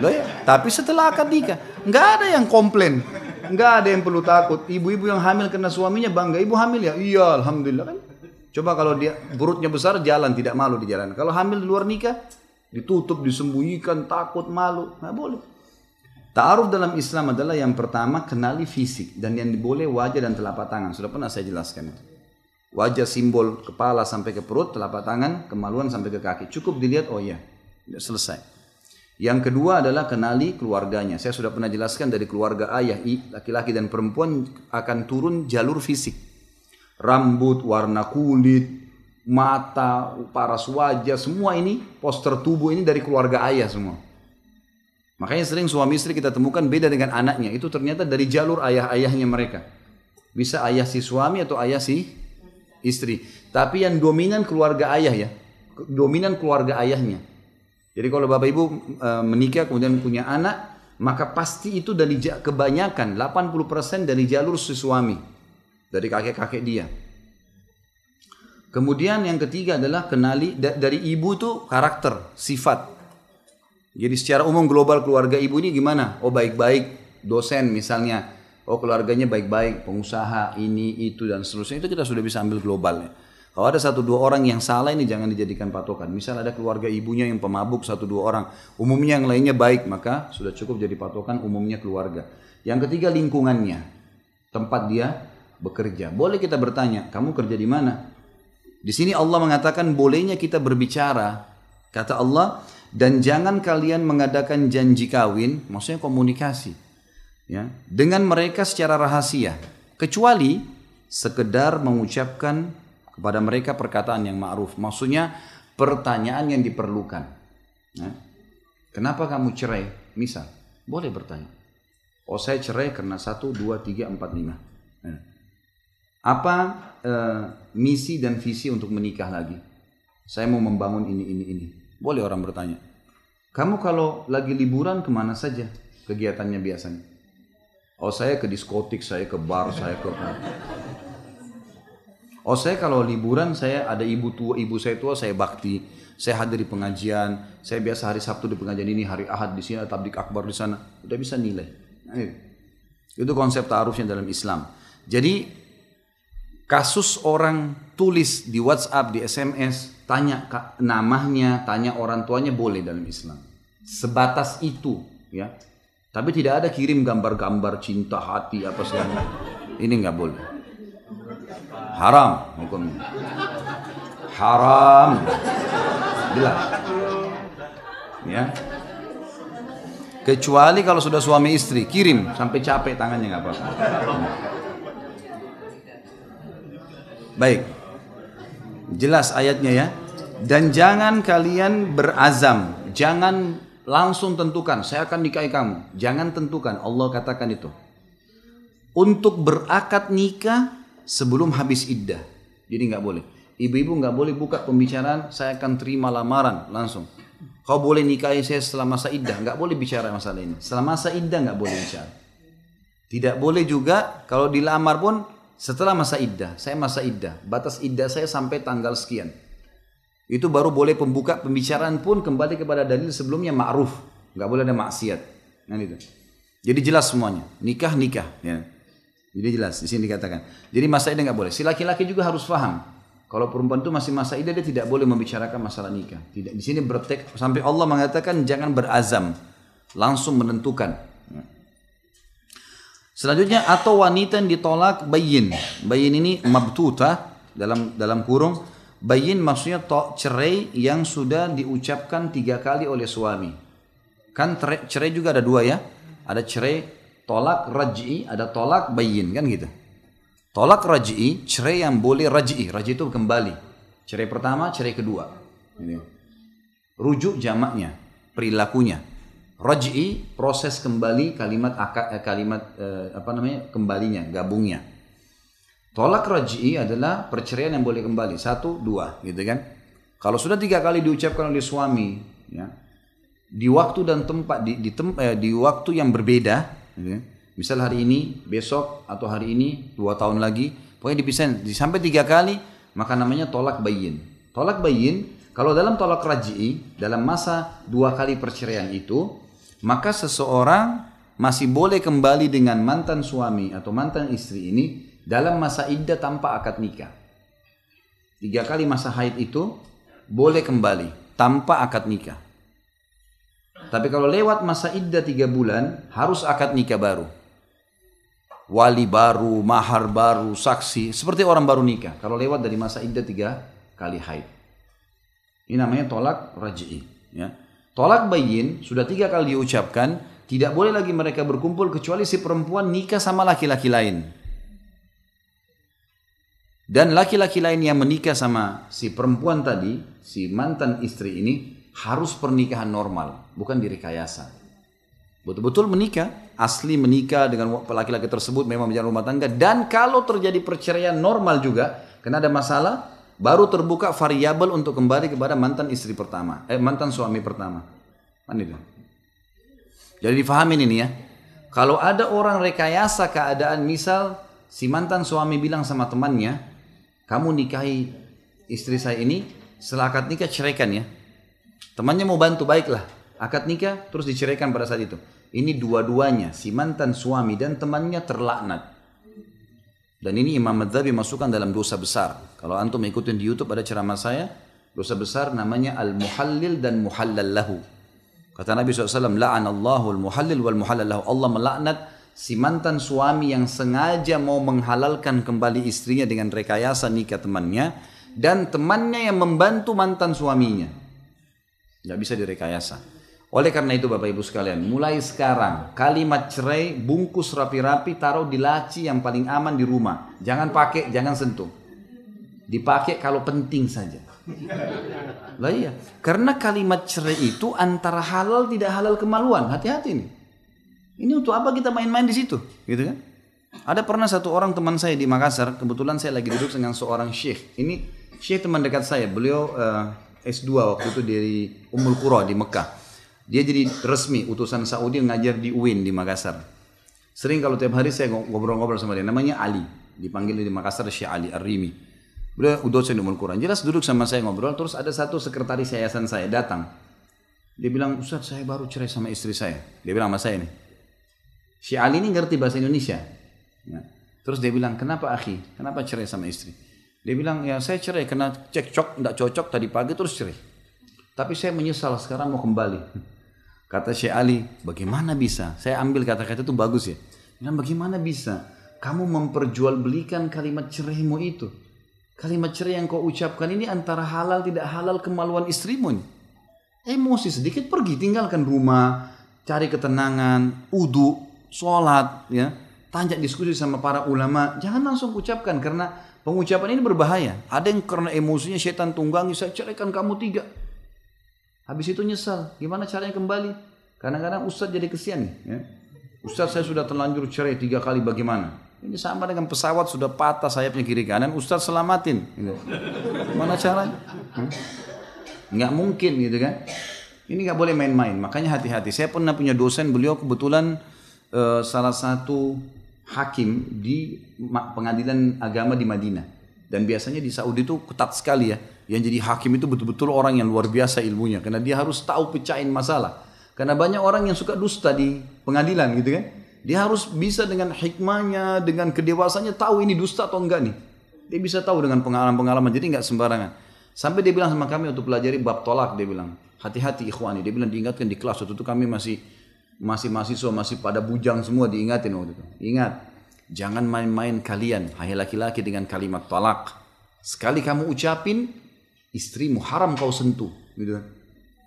Loh ya, tapi setelah akad nikah nggak ada yang komplain. Enggak ada yang perlu takut. Ibu-ibu yang hamil karena suaminya bangga. Ibu hamil ya? Iya, alhamdulillah kan. Coba kalau dia perutnya besar, jalan tidak malu di jalan. Kalau hamil di luar nikah, ditutup, disembunyikan, takut, malu. Nggak boleh. Ta'aruf dalam Islam adalah yang pertama kenali fisik, dan yang boleh wajah dan telapak tangan. Sudah pernah saya jelaskan itu. Wajah simbol kepala sampai ke perut, telapak tangan, kemaluan sampai ke kaki. Cukup dilihat, oh iya, sudah selesai. Yang kedua adalah kenali keluarganya. Saya sudah pernah jelaskan dari keluarga ayah, laki-laki dan perempuan akan turun jalur fisik. Rambut, warna kulit, mata, paras wajah, semua ini, poster tubuh ini dari keluarga ayah semua. Makanya sering suami istri kita temukan beda dengan anaknya. Itu ternyata dari jalur ayah-ayahnya mereka. Bisa ayah si suami atau ayah si istri. Tapi yang dominan keluarga ayah ya. Dominan keluarga ayahnya. Jadi kalau bapak ibu menikah kemudian punya anak, maka pasti itu dari kebanyakan 80% dari jalur si suami, dari kakek-kakek dia. Kemudian yang ketiga adalah kenali dari ibu itu karakter, sifat. Jadi secara umum global keluarga ibu ini gimana? Oh baik-baik, dosen misalnya. Oh keluarganya baik-baik, pengusaha, ini, itu, dan seterusnya. Itu kita sudah bisa ambil global ya. Kalau ada 1-2 orang yang salah ini jangan dijadikan patokan. Misal ada keluarga ibunya yang pemabuk 1-2 orang. Umumnya yang lainnya baik, maka sudah cukup jadi patokan umumnya keluarga. Yang ketiga lingkungannya. Tempat dia bekerja. Boleh kita bertanya, kamu kerja di mana? Di sini Allah mengatakan bolehnya kita berbicara. Kata Allah, dan jangan kalian mengadakan janji kawin, maksudnya komunikasi. Ya, dengan mereka secara rahasia. Kecuali sekedar mengucapkan kepada mereka perkataan yang ma'ruf. Maksudnya pertanyaan yang diperlukan. Ya. Kenapa kamu cerai? Misal, boleh bertanya. Oh saya cerai karena 1, 2, 3, 4, 5. Ya. Apa misi dan visi untuk menikah lagi? Saya mau membangun ini. Boleh orang bertanya. Kamu kalau lagi liburan kemana saja kegiatannya biasanya? Oh saya ke diskotik, saya ke bar, saya ke... Oh saya kalau liburan saya ada ibu saya tua, saya bakti, saya hadir di pengajian, saya biasa hari Sabtu di pengajian ini, hari Ahad di sini, tablik akbar di sana, udah bisa nilai. Nah, itu konsep ta'arufnya dalam Islam. Jadi kasus orang tulis di WhatsApp, di SMS, tanya namanya, tanya orang tuanya boleh dalam Islam. Sebatas itu, ya. Tapi tidak ada kirim gambar-gambar cinta hati apa segala. Ini nggak boleh. Haram hukumnya. Haram. Jelas. Ya. Kecuali kalau sudah suami istri, kirim sampai capek tangannya nggak apa-apa. Baik. Jelas ayatnya ya. Dan jangan kalian berazam, jangan langsung tentukan saya akan nikahi kamu. Jangan tentukan, Allah katakan itu. Untuk berakad nikah sebelum habis iddah. Jadi nggak boleh. Ibu-ibu nggak boleh buka pembicaraan saya akan terima lamaran langsung. Kau boleh nikahi saya setelah masa iddah. Nggak boleh bicara masalah ini. Setelah masa iddah nggak boleh bicara. Tidak boleh juga kalau dilamar pun setelah masa iddah. Saya masa iddah. Batas iddah saya sampai tanggal sekian. Itu baru boleh pembuka pembicaraan pun kembali kepada dalil sebelumnya ma'ruf. Nggak boleh ada maksiat. Nah itu. Jadi jelas semuanya. Nikah. Ya. Jadi jelas di sini dikatakan. Jadi masa iddah nggak boleh. Si laki-laki juga harus paham. Kalau perempuan itu masih masa iddah dia tidak boleh membicarakan masalah nikah. Tidak. Di sini bertek sampai Allah mengatakan jangan berazam, langsung menentukan. Selanjutnya atau wanita yang ditolak bayyin. Bayyin ini mabtuta dalam kurung. Bayyin maksudnya cerai yang sudah diucapkan 3 kali oleh suami. Kan cerai juga ada 2 ya. Ada cerai tolak raj'i, ada tolak bayyin kan gitu. Tolak raj'i, cerai yang boleh raj'i. Raj'i itu kembali. Cerai pertama, cerai kedua. Ini. Rujuk jamaknya, perilakunya. Raj'i proses kembali kembalinya, gabungnya. Tolak raj'i adalah perceraian yang boleh kembali 1, 2 gitu kan. Kalau sudah 3 kali diucapkan oleh suami ya, di waktu dan tempat di waktu yang berbeda. Misal hari ini, besok atau hari ini 2 tahun lagi, pokoknya dipisahin sampai 3 kali, maka namanya tolak bayyin. Tolak bayyin kalau dalam tolak raj'i dalam masa 2 kali perceraian itu, maka seseorang masih boleh kembali dengan mantan suami atau mantan istri ini dalam masa iddah tanpa akad nikah. 3 kali masa haid itu boleh kembali tanpa akad nikah. Tapi kalau lewat masa iddah 3 bulan, harus akad nikah baru. Wali baru, mahar baru, saksi. Seperti orang baru nikah. Kalau lewat dari masa iddah 3 kali haid. Ini namanya tolak raj'i. Ya. Tolak bayyin, sudah 3 kali diucapkan, tidak boleh lagi mereka berkumpul kecuali si perempuan nikah sama laki-laki lain. Dan laki-laki lain yang menikah sama si perempuan tadi, si mantan istri ini, harus pernikahan normal, bukan direkayasa. Betul-betul menikah, asli menikah dengan laki-laki tersebut memang menjalin rumah tangga. Dan kalau terjadi perceraian normal juga, karena ada masalah, baru terbuka variabel untuk kembali kepada mantan istri pertama, mantan suami pertama. Kan itu. Jadi difahamin ini ya. Kalau ada orang rekayasa keadaan, misal si mantan suami bilang sama temannya, kamu nikahi istri saya ini setelah akad nikah ceraikan ya. Temannya mau bantu, baiklah. Akad nikah terus diceraikan pada saat itu. Ini dua-duanya, si mantan suami dan temannya terlaknat. Dan ini Imam Madzhabi masukkan dalam dosa besar. Kalau antum ikutin di YouTube ada ceramah saya, dosa besar namanya al-muhallil dan muhallal lahu. Kata Nabi SAW, la'anallahu al-muhallil wal muhallal lahu. Allah melaknat si mantan suami yang sengaja mau menghalalkan kembali istrinya dengan rekayasa nikah temannya, dan temannya yang membantu mantan suaminya. Nggak bisa direkayasa. Oleh karena itu Bapak Ibu sekalian, mulai sekarang kalimat cerai bungkus rapi-rapi, taruh di laci yang paling aman di rumah. Jangan pakai, jangan sentuh. Dipakai kalau penting saja. Lah iya, karena kalimat cerai itu antara halal tidak halal kemaluan. Hati-hati nih. Ini untuk apa kita main-main di situ, gitu kan? Ada pernah satu orang teman saya di Makassar, kebetulan saya lagi duduk dengan seorang syekh. Ini syekh teman dekat saya, beliau S2 waktu itu dari Ummul Qura di Mekah. Dia jadi resmi utusan Saudi ngajar di UIN di Makassar. Sering kalau tiap hari saya ngobrol-ngobrol sama dia. Namanya Ali, dipanggil di Makassar Syekh Ali Ar-Rimi. Beliau dosen di Ummul Qura. Jelas duduk sama saya ngobrol. Terus ada satu sekretaris yayasan saya datang. Dia bilang, Ustaz saya baru cerai sama istri saya. Dia bilang sama saya nih, Syekh Ali ini ngerti bahasa Indonesia. Ya. Terus dia bilang, kenapa akhi? Kenapa cerai sama istri? Dia bilang, ya saya cerai karena cekcok, tidak cocok tadi pagi terus cerai. Tapi saya menyesal sekarang mau kembali. Kata Syekh Ali, bagaimana bisa? Saya ambil kata-kata itu bagus ya. Bilang, bagaimana bisa kamu memperjualbelikan kalimat ceraimu itu? Kalimat cerai yang kau ucapkan ini antara halal tidak halal kemaluan istrimu nih. Emosi sedikit pergi, tinggalkan rumah, cari ketenangan, wudu, sholat, ya. Tanya diskusi sama para ulama. Jangan langsung ucapkan karena pengucapan ini berbahaya. Ada yang karena emosinya setan tunggangi, saya ceraikan kamu 3. Habis itu nyesal. Gimana caranya kembali? Kadang-kadang ustaz jadi kesian nih. Ya. Ustaz saya sudah terlanjur cerai 3 kali, bagaimana? Ini sama dengan pesawat sudah patah sayapnya kiri kanan, ustaz selamatin. Gitu. Gimana caranya? Nggak mungkin gitu kan. Ini nggak boleh main-main. Makanya hati-hati. Saya pernah punya dosen, beliau kebetulan salah satu hakim di pengadilan agama di Madinah. Dan biasanya di Saudi itu ketat sekali ya. Yang jadi hakim itu betul-betul orang yang luar biasa ilmunya. Karena dia harus tahu pecahin masalah. Karena banyak orang yang suka dusta di pengadilan gitu kan. Dia harus bisa dengan hikmahnya, dengan kedewasannya tahu ini dusta atau enggak nih. Dia bisa tahu dengan pengalaman-pengalaman. Jadi nggak sembarangan. Sampai dia bilang sama kami untuk pelajari bab tolak. Dia bilang, hati-hati ikhwani. Dia bilang diingatkan di kelas. Waktu itu kami masih mahasiswa, masih pada bujang semua, diingatin waktu itu. Ingat. Jangan main-main kalian, hai laki-laki, dengan kalimat talak. Sekali kamu ucapin, istrimu haram kau sentuh. Gitu.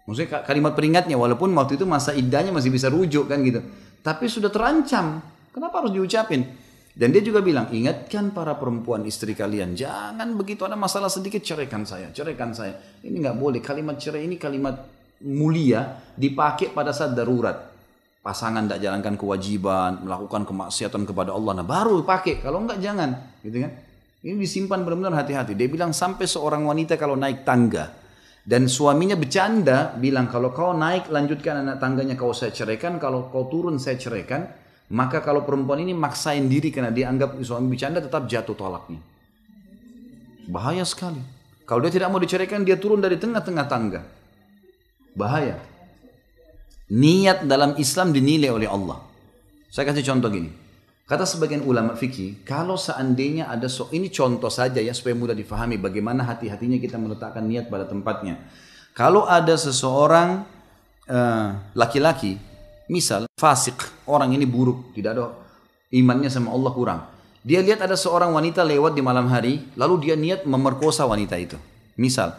Maksudnya kalimat peringatnya, walaupun waktu itu masa iddahnya masih bisa rujuk kan gitu. Tapi sudah terancam, kenapa harus diucapin? Dan dia juga bilang, ingatkan para perempuan istri kalian, jangan begitu ada masalah sedikit, ceraikan saya, ceraikan saya. Ini nggak boleh, kalimat cerai ini kalimat mulia, dipakai pada saat darurat. Pasangan tidak jalankan kewajiban, melakukan kemaksiatan kepada Allah, nah baru pakai, kalau enggak jangan, gitu kan? Ini disimpan benar-benar hati-hati. Dia bilang sampai seorang wanita kalau naik tangga dan suaminya bercanda, bilang kalau kau naik lanjutkan anak tangganya, kau saya ceraikan, kalau kau turun saya ceraikan, maka kalau perempuan ini maksain diri karena dia anggap suami bercanda, tetap jatuh tolaknya. Bahaya sekali. Kalau dia tidak mau diceraikan, dia turun dari tengah-tengah tangga. Bahaya. Niat dalam Islam dinilai oleh Allah. Saya kasih contoh gini. Kata sebagian ulama fikih, kalau seandainya ada ini contoh saja ya supaya mudah difahami bagaimana hati-hatinya kita meletakkan niat pada tempatnya. Kalau ada seseorang laki-laki, misal fasik, orang ini buruk, tidak ada imannya sama Allah kurang. Dia lihat ada seorang wanita lewat di malam hari, lalu dia niat memerkosa wanita itu. Misal.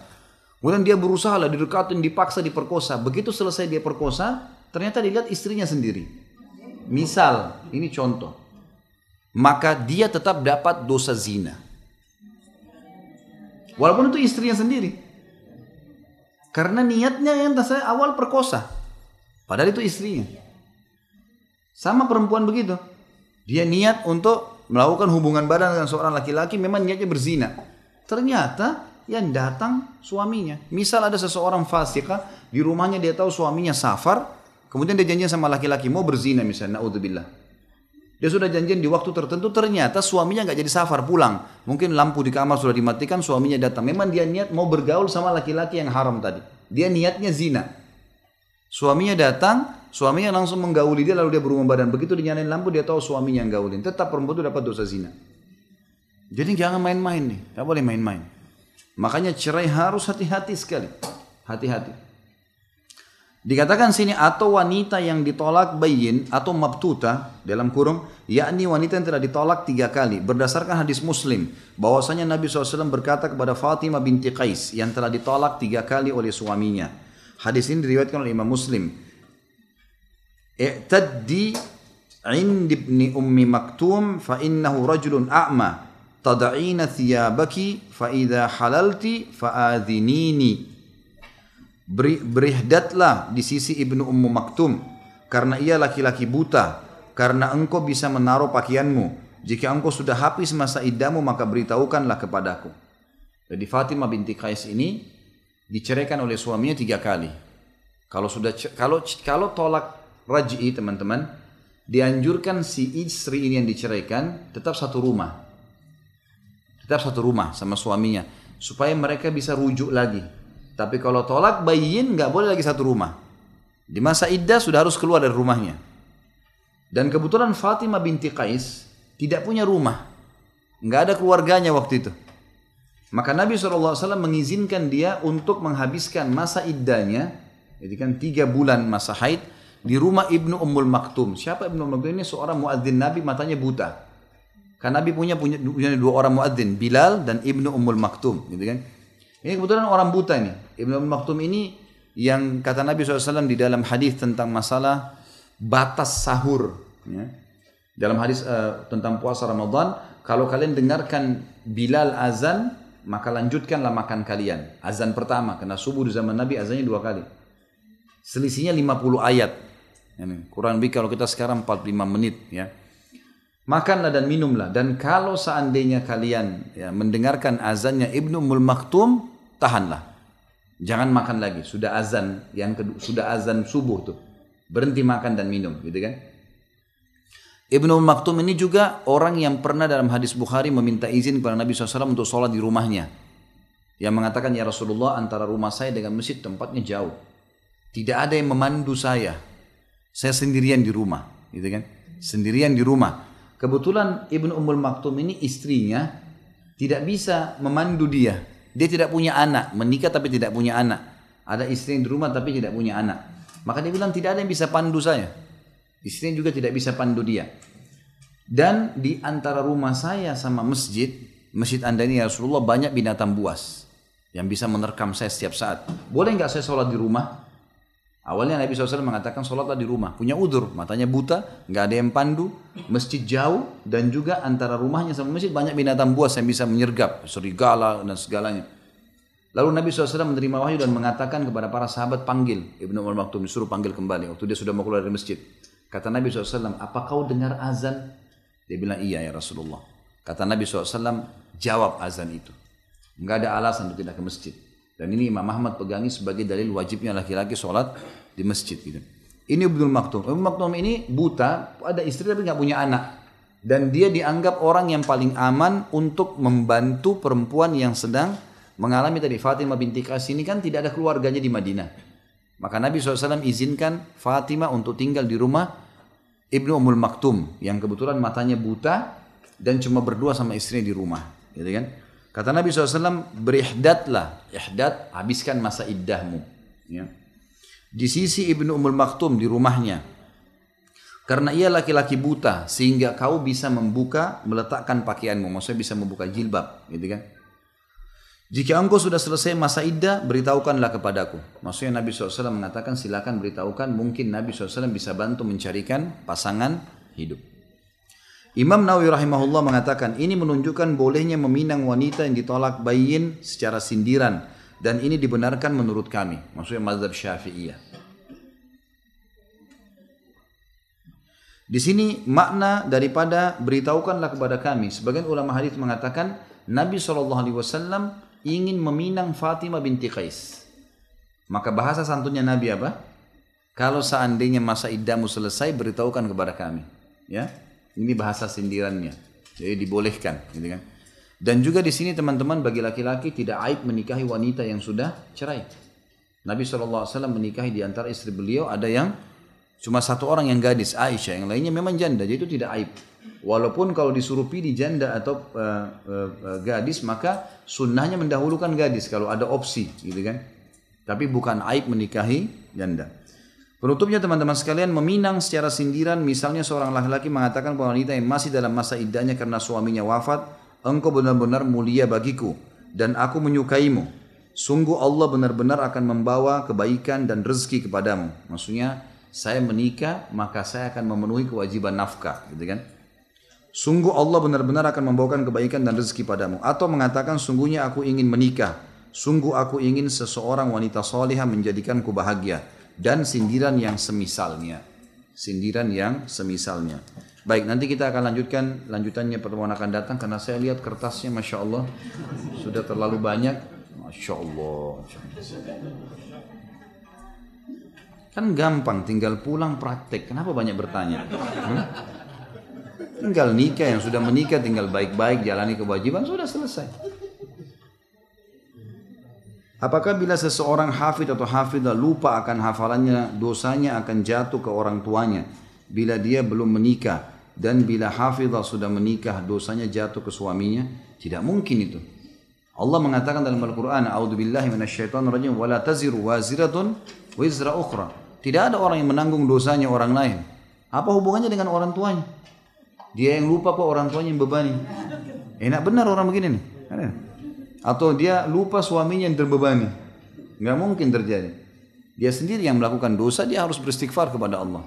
Kemudian dia berusaha lah, didekatin, dipaksa, diperkosa. Begitu selesai dia perkosa, ternyata dilihat istrinya sendiri. Misal, ini contoh. Maka dia tetap dapat dosa zina. Walaupun itu istrinya sendiri. Karena niatnya yang saya awal perkosa. Padahal itu istrinya. Sama perempuan begitu. Dia niat untuk melakukan hubungan badan dengan seorang laki-laki, memang niatnya berzina. Ternyata yang datang suaminya. Misal ada seseorang fasika, di rumahnya dia tahu suaminya safar, kemudian dia janjian sama laki-laki mau berzina misalnya, naudzubillah. Dia sudah janjian di waktu tertentu, ternyata suaminya nggak jadi safar pulang. Mungkin lampu di kamar sudah dimatikan, suaminya datang. Memang dia niat mau bergaul sama laki-laki yang haram tadi. Dia niatnya zina. Suaminya datang, suaminya langsung menggauli dia, lalu dia berubah badan. Begitu dinyalain lampu, dia tahu suaminya yang gaulin. Tetap perempuan itu dapat dosa zina. Jadi jangan main-main nih, nggak boleh main-main. Makanya cerai harus hati-hati sekali. Hati-hati. Dikatakan sini atau wanita yang ditolak bayin atau mabtuta dalam kurung, yakni wanita yang telah ditolak 3 kali. Berdasarkan hadis Muslim, bahwasanya Nabi SAW berkata kepada Fatimah binti Qais yang telah ditolak 3 kali oleh suaminya. Hadis ini diriwayatkan oleh Imam Muslim. I'taddi 'indi ibni ummi maktum fa innahu rajulun a'ma tad'ina thiyabaki fa idza halalti fa adhinini. Berihdatlah di sisi Ibnu Ummu Maktum karena ia laki-laki buta, karena engkau bisa menaruh pakaianmu. Jika engkau sudah habis masa iddamu maka beritahukanlah kepadaku. Jadi Fatimah binti Qais ini diceraikan oleh suaminya 3 kali. Kalau tolak raj'i teman-teman, dianjurkan si istri ini yang diceraikan tetap satu rumah. Tetap satu rumah sama suaminya supaya mereka bisa rujuk lagi. Tapi kalau tolak bayin nggak boleh lagi satu rumah. Di masa iddah sudah harus keluar dari rumahnya. Dan kebetulan Fatimah binti Qais tidak punya rumah. Nggak ada keluarganya waktu itu. Maka Nabi SAW mengizinkan dia untuk menghabiskan masa iddahnya. Jadi kan 3 bulan masa haid di rumah Ibnu Ummul Maktum. Siapa Ibnu Ummul Maktum? Ini seorang muadzin Nabi, matanya buta. Karena Nabi punya 2 orang muadzin, Bilal dan Ibnu Ummul Maktum. Gitu kan? Ini kebetulan orang buta ini. Ibnu Ummul Maktum ini yang kata Nabi SAW di dalam hadis tentang masalah batas sahur. Ya. Dalam hadis tentang puasa Ramadan, kalau kalian dengarkan Bilal azan, maka lanjutkanlah makan kalian. Azan pertama, karena subuh di zaman Nabi azannya 2 kali. Selisihnya 50 ayat. Yani, kurang lebih kalau kita sekarang 45 menit. Ya. Makanlah dan minumlah. Dan kalau seandainya kalian mendengarkan azannya Ibnu Ummul Maktum, tahanlah. Jangan makan lagi. Sudah azan yang kedua, sudah azan subuh tuh. Berhenti makan dan minum, gitu kan? Ibnu Ummul Maktum ini juga orang yang pernah dalam hadis Bukhari meminta izin kepada Nabi SAW untuk sholat di rumahnya. Yang mengatakan, ya Rasulullah, antara rumah saya dengan masjid tempatnya jauh. Tidak ada yang memandu saya. Saya sendirian di rumah, gitu kan? Sendirian di rumah. Kebetulan Ibnu Ummul Maktum ini istrinya tidak bisa memandu dia. Dia tidak punya anak, menikah tapi tidak punya anak. Ada istri di rumah tapi tidak punya anak. Maka dia bilang tidak ada yang bisa pandu saya. Istrinya juga tidak bisa pandu dia. Dan di antara rumah saya sama masjid Anda ini ya Rasulullah banyak binatang buas yang bisa menerkam saya setiap saat. Boleh nggak saya sholat di rumah? Awalnya Nabi SAW mengatakan sholatlah di rumah. Punya udzur, matanya buta, nggak ada yang pandu, masjid jauh, dan juga antara rumahnya sama masjid banyak binatang buas yang bisa menyergap, serigala dan segalanya. Lalu Nabi SAW menerima wahyu dan mengatakan kepada para sahabat, panggil Ibnu Ummul Maktum, disuruh panggil kembali waktu dia sudah mau keluar dari masjid. Kata Nabi SAW, apa kau dengar azan? Dia bilang, iya ya Rasulullah. Kata Nabi SAW, jawab azan itu. Nggak ada alasan untuk tidak ke masjid. Dan ini Imam Ahmad pegangi sebagai dalil wajibnya laki-laki sholat di masjid. Gitu. Ini Ibnu Maktum. Ibnu Maktum ini buta, ada istri tapi nggak punya anak. Dan dia dianggap orang yang paling aman untuk membantu perempuan yang sedang mengalami tadi. Fatimah binti Qais ini kan tidak ada keluarganya di Madinah. Maka Nabi SAW izinkan Fatimah untuk tinggal di rumah Ibnu Ummul Maktum. Yang kebetulan matanya buta dan cuma berdua sama istrinya di rumah. Gitu kan? Kata Nabi SAW, berihdatlah. Ihdat, habiskan masa iddahmu. Ya. Di sisi Ibnu Ummul Maktum di rumahnya. Karena ia laki-laki buta, sehingga kau bisa membuka, meletakkan pakaianmu. Maksudnya bisa membuka jilbab. Gitu kan? Jika engkau sudah selesai masa iddah, beritahukanlah kepadaku. Maksudnya Nabi SAW mengatakan, silakan beritahukan. Mungkin Nabi SAW bisa bantu mencarikan pasangan hidup. Imam Nawawi rahimahullah mengatakan ini menunjukkan bolehnya meminang wanita yang ditolak bayin secara sindiran dan ini dibenarkan menurut kami, maksudnya mazhab Syafi'iyah. Di sini makna daripada beritahukanlah kepada kami. Sebagian ulama hadis mengatakan Nabi SAW ingin meminang Fatimah binti Qais. Maka bahasa santunnya Nabi apa? Kalau seandainya masa iddamu selesai beritahukan kepada kami, ya. Ini bahasa sindirannya. Jadi dibolehkan, gitu kan. Dan juga di sini teman-teman, bagi laki-laki tidak aib menikahi wanita yang sudah cerai. Nabi SAW menikahi di antara istri beliau ada yang cuma satu orang yang gadis, Aisyah, yang lainnya memang janda, jadi itu tidak aib. Walaupun kalau disuruh pilih janda atau gadis, maka sunnahnya mendahulukan gadis kalau ada opsi, gitu kan. Tapi bukan aib menikahi janda. Penutupnya teman-teman sekalian, meminang secara sindiran, misalnya seorang laki-laki mengatakan kepada wanita yang masih dalam masa iddahnya karena suaminya wafat, engkau benar-benar mulia bagiku dan aku menyukaimu. Sungguh Allah benar-benar akan membawa kebaikan dan rezeki kepadamu. Maksudnya saya menikah maka saya akan memenuhi kewajiban nafkah, gitu kan. Sungguh Allah benar-benar akan membawakan kebaikan dan rezeki padamu. Atau mengatakan sungguhnya aku ingin menikah. Sungguh aku ingin seseorang wanita salihah menjadikanku bahagia. Dan sindiran yang semisalnya. Sindiran yang semisalnya. Baik, nanti kita akan lanjutannya pertemuan akan datang. Karena saya lihat kertasnya Masya Allah sudah terlalu banyak. Masya Allah. Kan gampang, tinggal pulang praktek. Kenapa banyak bertanya? Tinggal nikah, yang sudah menikah tinggal baik-baik jalani kewajiban, sudah selesai. Apakah bila seseorang hafid atau hafidah lupa akan hafalannya, dosanya akan jatuh ke orang tuanya bila dia belum menikah, dan bila hafidah sudah menikah dosanya jatuh ke suaminya? Tidak mungkin itu. Allah mengatakan dalam Al-Quran, A'udzubillahi minasyaitonirrajim, wala taziru waziratun wizra ukhra. Tidak ada orang yang menanggung dosanya orang lain. Apa hubungannya dengan orang tuanya? Dia yang lupa kok orang tuanya yang bebani. Enak benar orang begini nih. Atau dia lupa suaminya yang terbebani. Nggak mungkin terjadi. Dia sendiri yang melakukan dosa, dia harus beristighfar kepada Allah.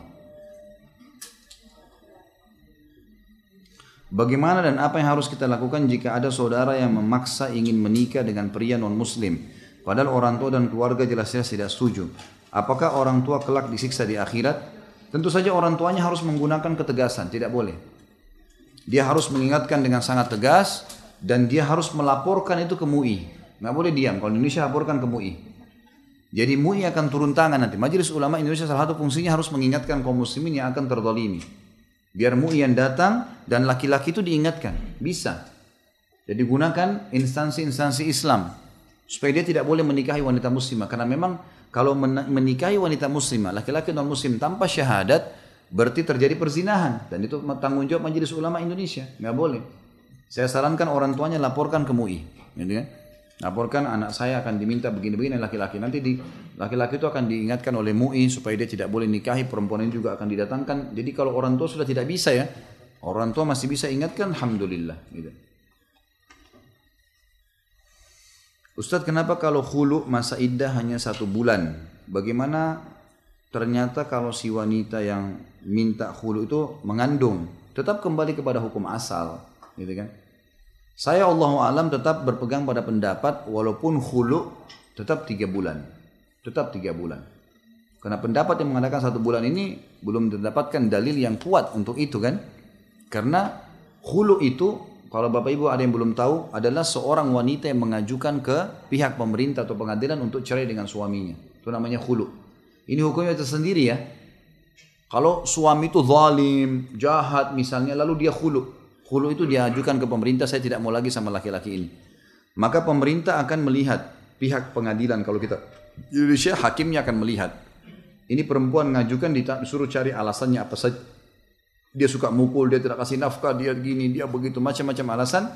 Bagaimana dan apa yang harus kita lakukan jika ada saudara yang memaksa ingin menikah dengan pria non-muslim, padahal orang tua dan keluarga jelas-jelas tidak setuju? Apakah orang tua kelak disiksa di akhirat? Tentu saja orang tuanya harus menggunakan ketegasan, tidak boleh. Dia harus mengingatkan dengan sangat tegas, dan dia harus melaporkan itu ke MUI. Nggak boleh diam. Kalau di Indonesia laporkan ke MUI. Jadi MUI akan turun tangan nanti. Majelis Ulama Indonesia salah satu fungsinya harus mengingatkan kaum muslimin yang akan terzalimi. Biar MUI yang datang dan laki-laki itu diingatkan. Bisa. Jadi gunakan instansi-instansi Islam supaya dia tidak boleh menikahi wanita muslimah. Karena memang kalau menikahi wanita muslimah, laki-laki non muslim tanpa syahadat, berarti terjadi perzinahan. Dan itu tanggung jawab Majelis Ulama Indonesia. Nggak boleh. Saya sarankan orang tuanya laporkan ke MUI, gitu kan? Laporkan anak saya akan diminta begini-begini laki-laki. Nanti laki-laki itu akan diingatkan oleh MUI supaya dia tidak boleh nikahi, perempuan ini juga akan didatangkan. Jadi kalau orang tua sudah tidak bisa ya, orang tua masih bisa ingatkan, alhamdulillah. Gitu. Ustadz, kenapa kalau khulu masa iddah hanya 1 bulan? Bagaimana ternyata kalau si wanita yang minta khulu itu mengandung? Tetap kembali kepada hukum asal, gitu kan? Saya Allahu a'lam tetap berpegang pada pendapat walaupun khulu tetap 3 bulan. Tetap 3 bulan. Karena pendapat yang mengatakan 1 bulan ini belum mendapatkan dalil yang kuat untuk itu kan. Karena khulu itu, kalau Bapak Ibu ada yang belum tahu, adalah seorang wanita yang mengajukan ke pihak pemerintah atau pengadilan untuk cerai dengan suaminya. Itu namanya khulu. Ini hukumnya tersendiri ya. Kalau suami itu zalim, jahat misalnya, lalu dia khulu. Khulu itu diajukan ke pemerintah, saya tidak mau lagi sama laki-laki ini. Maka pemerintah akan melihat, pihak pengadilan kalau kita di Indonesia, hakimnya akan melihat. Ini perempuan mengajukan, disuruh cari alasannya apa saja. Dia suka mukul, dia tidak kasih nafkah, dia gini, dia begitu, macam-macam alasan.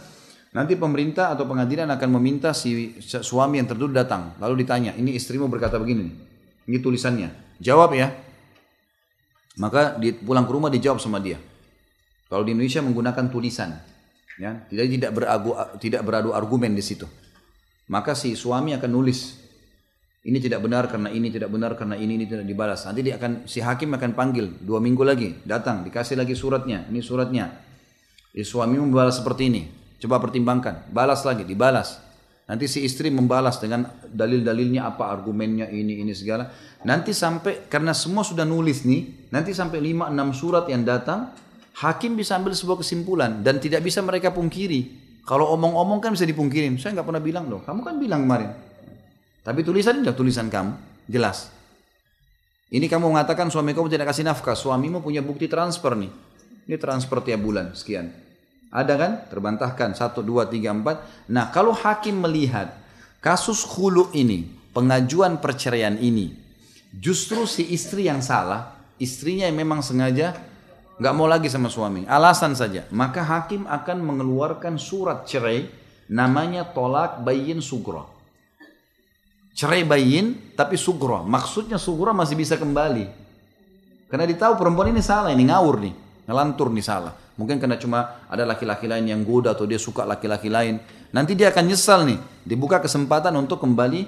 Nanti pemerintah atau pengadilan akan meminta si suami yang tertuduh datang. Lalu ditanya, ini istrimu berkata begini, ini tulisannya. Jawab ya. Maka pulang ke rumah dijawab sama dia. Kalau di Indonesia menggunakan tulisan, ya, tidak beradu argumen di situ. Maka si suami akan nulis, ini tidak benar karena ini, tidak benar karena ini tidak dibalas. Nanti si hakim akan panggil 2 minggu lagi, datang, dikasih lagi suratnya, ini suratnya. Suami membalas seperti ini, coba pertimbangkan, balas lagi, dibalas. Nanti si istri membalas dengan dalil-dalilnya apa, argumennya ini segala. Nanti sampai, karena semua sudah nulis nih, nanti sampai 5-6 surat yang datang, hakim bisa ambil sebuah kesimpulan dan tidak bisa mereka pungkiri. Kalau omong-omong kan bisa dipungkirin. Saya nggak pernah bilang loh. Kamu kan bilang kemarin. Tapi tulisan ini tulisan kamu, jelas. Ini kamu mengatakan suami kamu tidak kasih nafkah. Suamimu punya bukti transfer nih. Dia transfer tiap bulan sekian. Ada kan? Terbantahkan 1, 2, 3, 4. Nah kalau hakim melihat kasus khulu ini, pengajuan perceraian ini, justru si istri yang salah, istrinya yang memang sengaja nggak mau lagi sama suami, alasan saja, maka hakim akan mengeluarkan surat cerai, namanya tolak bayin sughra. Cerai bayin tapi sughra, maksudnya sughra masih bisa kembali, karena ditahu perempuan ini salah, ini ngawur nih, ngelantur nih salah. Mungkin karena cuma ada laki-laki lain yang goda atau dia suka laki-laki lain, nanti dia akan nyesal nih, dibuka kesempatan untuk kembali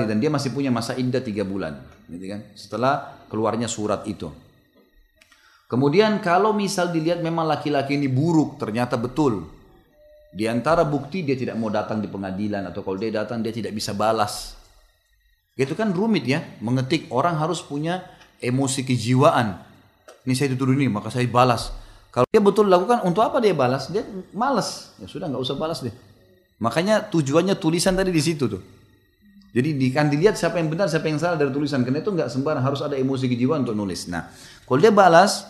dan dia masih punya masa iddah 3 bulan, gitu kan? Setelah keluarnya surat itu. Kemudian kalau misal dilihat memang laki-laki ini buruk, ternyata betul. Di antara bukti dia tidak mau datang di pengadilan, atau kalau dia datang dia tidak bisa balas. Itu kan rumit ya, mengetik, orang harus punya emosi kejiwaan. Ini saya dituduh ini, maka saya balas. Kalau dia betul lakukan, untuk apa dia balas? Dia malas. Ya sudah, nggak usah balas deh. Makanya tujuannya tulisan tadi di situ tuh. Jadi kan dilihat siapa yang benar, siapa yang salah dari tulisan. Karena itu nggak sembarang, harus ada emosi kejiwaan untuk nulis. Nah, kalau dia balas,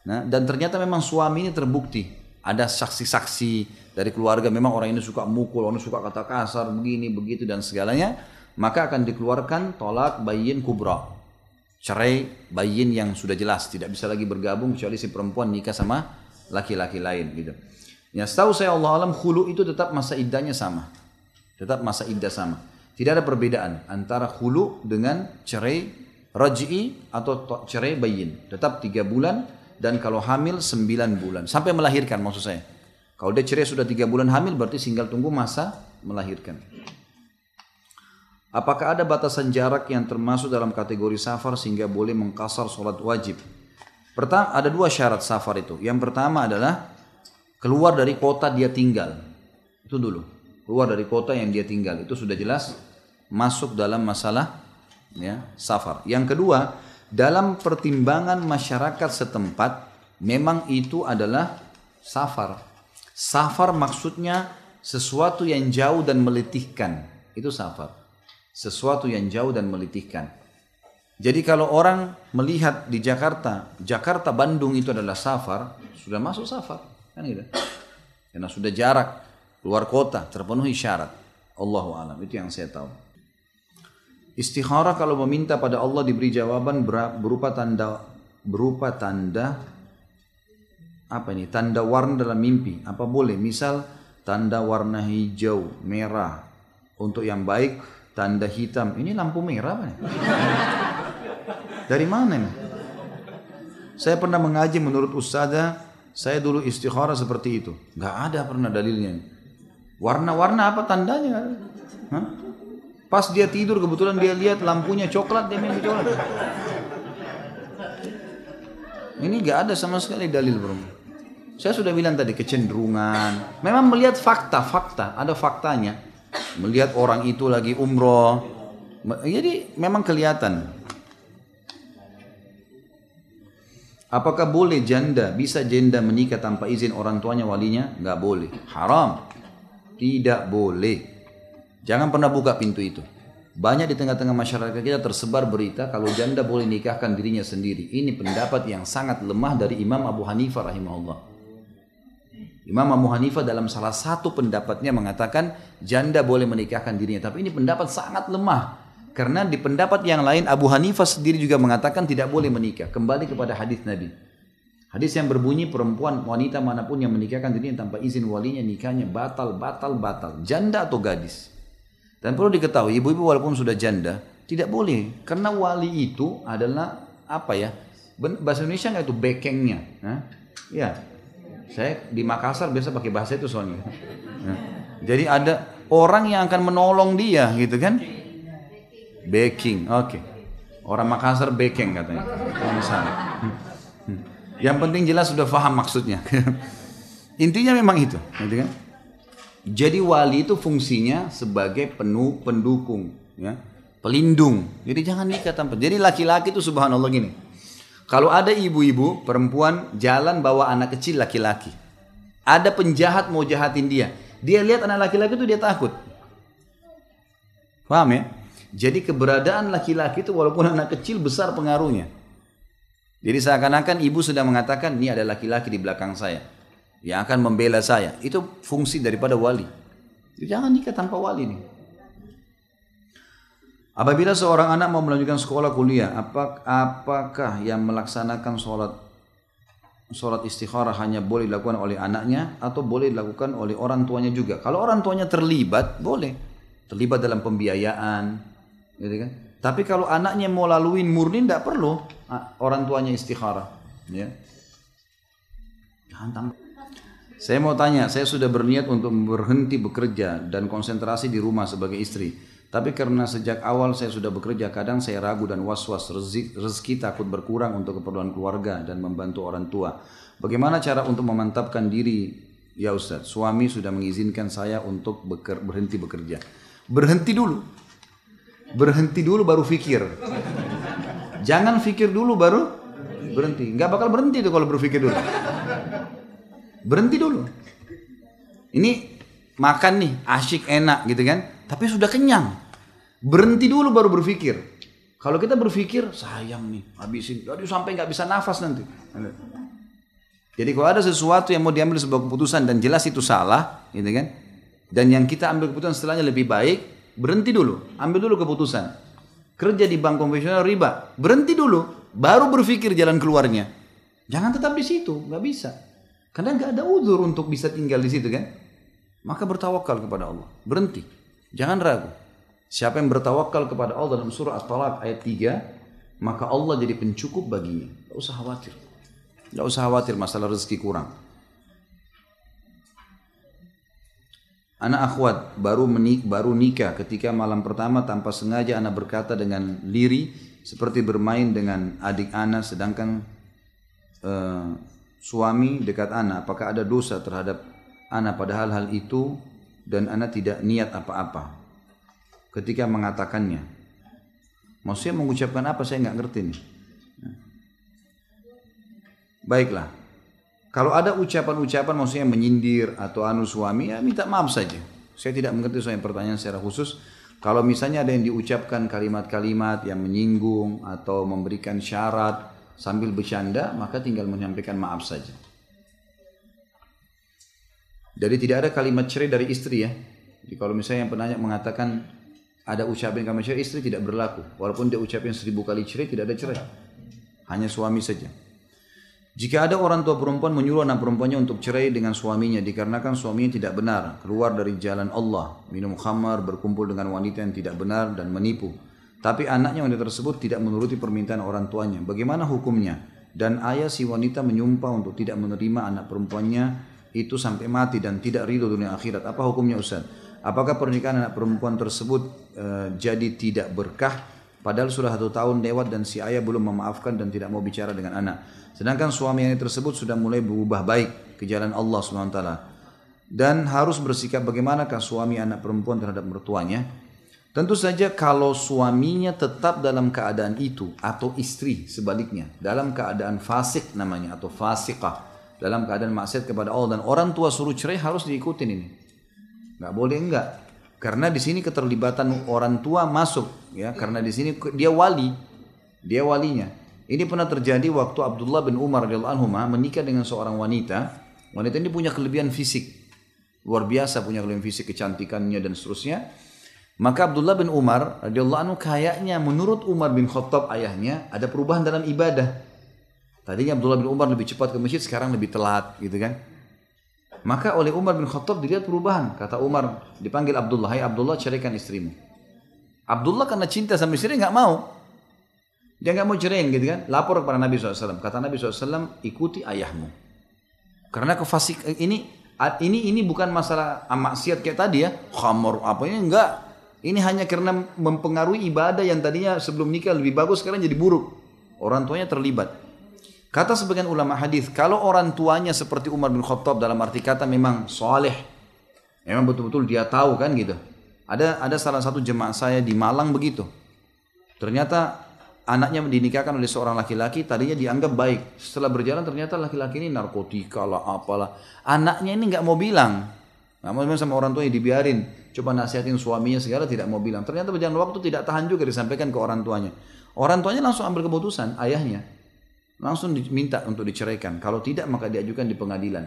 dan ternyata memang suami ini terbukti, ada saksi-saksi dari keluarga, memang orang ini suka mukul, orang ini suka kata kasar, begini, begitu dan segalanya, maka akan dikeluarkan tolak bayin kubra, cerai bayin yang sudah jelas, tidak bisa lagi bergabung kecuali si perempuan nikah sama laki-laki lain gitu. Ya, setahu saya Allah alam khulu itu tetap masa iddahnya sama, tetap masa iddah sama, tidak ada perbedaan antara khulu dengan cerai raj'i atau cerai bayin, tetap 3 bulan. Dan kalau hamil 9 bulan sampai melahirkan, maksud saya. Kalau dia cerai sudah 3 bulan hamil, berarti tinggal tunggu masa melahirkan. Apakah ada batasan jarak yang termasuk dalam kategori safar sehingga boleh mengqasar sholat wajib? Pertama, ada 2 syarat safar itu. Yang pertama adalah keluar dari kota dia tinggal. Itu dulu. Keluar dari kota yang dia tinggal, itu sudah jelas masuk dalam masalah ya, safar. Yang kedua, dalam pertimbangan masyarakat setempat, memang itu adalah safar. Safar maksudnya sesuatu yang jauh dan meletihkan. Itu safar. Sesuatu yang jauh dan meletihkan. Jadi kalau orang melihat di Jakarta Bandung itu adalah safar, sudah masuk safar. Kan gitu. Karena sudah jarak, keluar kota, terpenuhi syarat. Allahu a'lam, itu yang saya tahu. Istikharah kalau meminta pada Allah diberi jawaban berupa tanda apa ini? Tanda warna dalam mimpi. Apa boleh? Misal tanda warna hijau, merah. Untuk yang baik tanda hitam. Ini lampu merah apa nih? Dari mana nih? Saya pernah mengaji menurut ustazah, saya dulu istikharah seperti itu. Gak ada pernah dalilnya. Warna-warna apa tandanya? Hah? Pas dia tidur kebetulan dia lihat lampunya coklat, dia minum coklat. Ini gak ada sama sekali dalil bro. Saya sudah bilang tadi kecenderungan. Memang melihat fakta, ada faktanya. Melihat orang itu lagi umroh. Jadi memang kelihatan. Apakah boleh bisa janda menikah tanpa izin orang tuanya walinya? Gak boleh. Haram. Tidak boleh. Jangan pernah buka pintu itu. Banyak di tengah-tengah masyarakat kita tersebar berita kalau janda boleh nikahkan dirinya sendiri. Ini pendapat yang sangat lemah dari Imam Abu Hanifah rahimahullah. Imam Abu Hanifah dalam salah satu pendapatnya mengatakan janda boleh menikahkan dirinya. Tapi ini pendapat sangat lemah. Karena di pendapat yang lain Abu Hanifah sendiri juga mengatakan tidak boleh menikah. Kembali kepada hadis Nabi. Hadis yang berbunyi perempuan wanita manapun yang menikahkan dirinya tanpa izin walinya nikahnya batal. Janda atau gadis. Dan perlu diketahui, ibu-ibu walaupun sudah janda, tidak boleh. Karena wali itu adalah, apa ya, bahasa Indonesia nggak itu, bekengnya. Ya, saya di Makassar biasa pakai bahasa itu soalnya. Jadi ada orang yang akan menolong dia, gitu kan. Backing, oke. Orang Makassar backing katanya. Yang penting jelas sudah paham maksudnya. Intinya memang itu, gitu kan. Jadi wali itu fungsinya sebagai pendukung, ya, pelindung. Jadi jangan nikah tanpa. Jadi laki-laki itu subhanallah gini. Kalau ada ibu-ibu perempuan jalan bawa anak kecil laki-laki, ada penjahat mau jahatin dia lihat anak laki-laki itu dia takut. Paham ya? Jadi keberadaan laki-laki itu walaupun anak kecil besar pengaruhnya. Jadi seakan-akan ibu sedang mengatakan, ini ada laki-laki di belakang saya yang akan membela saya. Itu fungsi daripada wali. Jadi jangan nikah tanpa wali nih. Apabila seorang anak mau melanjutkan sekolah kuliah, apakah yang melaksanakan sholat istikharah hanya boleh dilakukan oleh anaknya atau boleh dilakukan oleh orang tuanya juga? Kalau orang tuanya terlibat, boleh. Terlibat dalam pembiayaan, gitu kan? Tapi kalau anaknya mau laluin murni, tidak perlu orang tuanya istikharah. Ya. Saya mau tanya, saya sudah berniat untuk berhenti bekerja dan konsentrasi di rumah sebagai istri. Tapi karena sejak awal saya sudah bekerja, kadang saya ragu dan was-was, rezeki takut berkurang untuk keperluan keluarga dan membantu orang tua. Bagaimana cara untuk memantapkan diri, ya Ustaz? Suami sudah mengizinkan saya untuk berhenti bekerja. Berhenti dulu. Berhenti dulu baru fikir. Jangan fikir dulu baru berhenti. Nggak bakal berhenti tuh kalau berpikir dulu. Berhenti dulu. Ini makan nih, asyik enak gitu kan. Tapi sudah kenyang. Berhenti dulu baru berpikir. Kalau kita berpikir, sayang nih, habisin. Aduh sampai nggak bisa nafas nanti. Jadi kalau ada sesuatu yang mau diambil sebuah keputusan dan jelas itu salah, gitu kan? Dan yang kita ambil keputusan setelahnya lebih baik, berhenti dulu. Ambil dulu keputusan. Kerja di bank konvensional riba, berhenti dulu. Baru berpikir jalan keluarnya. Jangan tetap di situ, nggak bisa. Karena nggak ada udzur untuk bisa tinggal di situ kan? Maka bertawakal kepada Allah. Berhenti. Jangan ragu. Siapa yang bertawakal kepada Allah dalam surah At-Talaq ayat 3, maka Allah jadi pencukup baginya. Tidak usah khawatir. Tidak usah khawatir masalah rezeki kurang. Anak akhwat baru nikah ketika malam pertama tanpa sengaja anak berkata dengan lirih seperti bermain dengan adik anak sedangkan suami dekat anak. Apakah ada dosa terhadap anak padahal hal itu dan anak tidak niat apa-apa ketika mengatakannya? Maksudnya mengucapkan apa, saya nggak ngerti nih. Baiklah, kalau ada ucapan-ucapan maksudnya menyindir atau suami, ya minta maaf saja. Saya tidak mengerti soal pertanyaan secara khusus. Kalau misalnya ada yang diucapkan kalimat-kalimat yang menyinggung atau memberikan syarat sambil bercanda, maka tinggal menyampaikan maaf saja. Jadi tidak ada kalimat cerai dari istri ya. Jadi kalau misalnya yang penanya mengatakan ada ucapan kalimat cerai, istri tidak berlaku. Walaupun dia ucapin 1000 kali cerai, tidak ada cerai. Hanya suami saja. Jika ada orang tua perempuan menyuruh anak perempuannya untuk cerai dengan suaminya dikarenakan suaminya tidak benar, keluar dari jalan Allah, minum khamar, berkumpul dengan wanita yang tidak benar dan menipu. Tapi anaknya wanita tersebut tidak menuruti permintaan orang tuanya. Bagaimana hukumnya? Dan ayah si wanita menyumpah untuk tidak menerima anak perempuannya itu sampai mati dan tidak ridho dunia akhirat. Apa hukumnya Ustaz? Apakah pernikahan anak perempuan tersebut jadi tidak berkah? Padahal sudah 1 tahun lewat dan si ayah belum memaafkan dan tidak mau bicara dengan anak. Sedangkan suami yang tersebut sudah mulai berubah baik ke jalan Allah SWT. Dan harus bersikap bagaimanakah suami anak perempuan terhadap mertuanya? Tentu saja kalau suaminya tetap dalam keadaan itu atau istri sebaliknya dalam keadaan fasik namanya atau fasikah, dalam keadaan maksiat kepada Allah dan orang tua suruh cerai, harus diikutin ini. Nggak boleh enggak. Karena di sini keterlibatan orang tua masuk ya, karena di sini dia wali. Dia walinya. Ini pernah terjadi waktu Abdullah bin Umar radhiyallahu anhu menikah dengan seorang wanita. Wanita ini punya kelebihan fisik. Luar biasa punya kelebihan fisik, kecantikannya dan seterusnya. Maka Abdullah bin Umar radhiyallahu anhu kayaknya menurut Umar bin Khattab ayahnya ada perubahan dalam ibadah. Tadinya Abdullah bin Umar lebih cepat ke masjid, sekarang lebih telat gitu kan. Maka oleh Umar bin Khattab dilihat perubahan. Kata Umar, dipanggil Abdullah, hai Abdullah, ceraikan istrimu. Abdullah karena cinta sama istri nggak mau. Dia nggak mau ceraiin gitu kan. Lapor kepada Nabi SAW. Kata Nabi SAW, ikuti ayahmu. Karena kefasik ini bukan masalah maksiat kayak tadi ya. Khamar apa ini enggak. Ini hanya karena mempengaruhi ibadah yang tadinya sebelum nikah lebih bagus, sekarang jadi buruk. Orang tuanya terlibat. Kata sebagian ulama hadis, kalau orang tuanya seperti Umar bin Khattab dalam arti kata memang soleh, memang betul-betul dia tahu kan gitu. Ada salah satu jemaah saya di Malang begitu. Ternyata anaknya dinikahkan oleh seorang laki-laki, tadinya dianggap baik. Setelah berjalan ternyata laki-laki ini narkotika lah apalah. Anaknya ini nggak mau bilang, nggak mau bilang sama orang tuanya, dibiarin. Coba nasihatin suaminya segala tidak mau bilang. Ternyata berjalan waktu tidak tahan juga disampaikan ke orang tuanya. Orang tuanya langsung ambil keputusan, ayahnya. langsung diminta untuk diceraikan. Kalau tidak maka diajukan di pengadilan.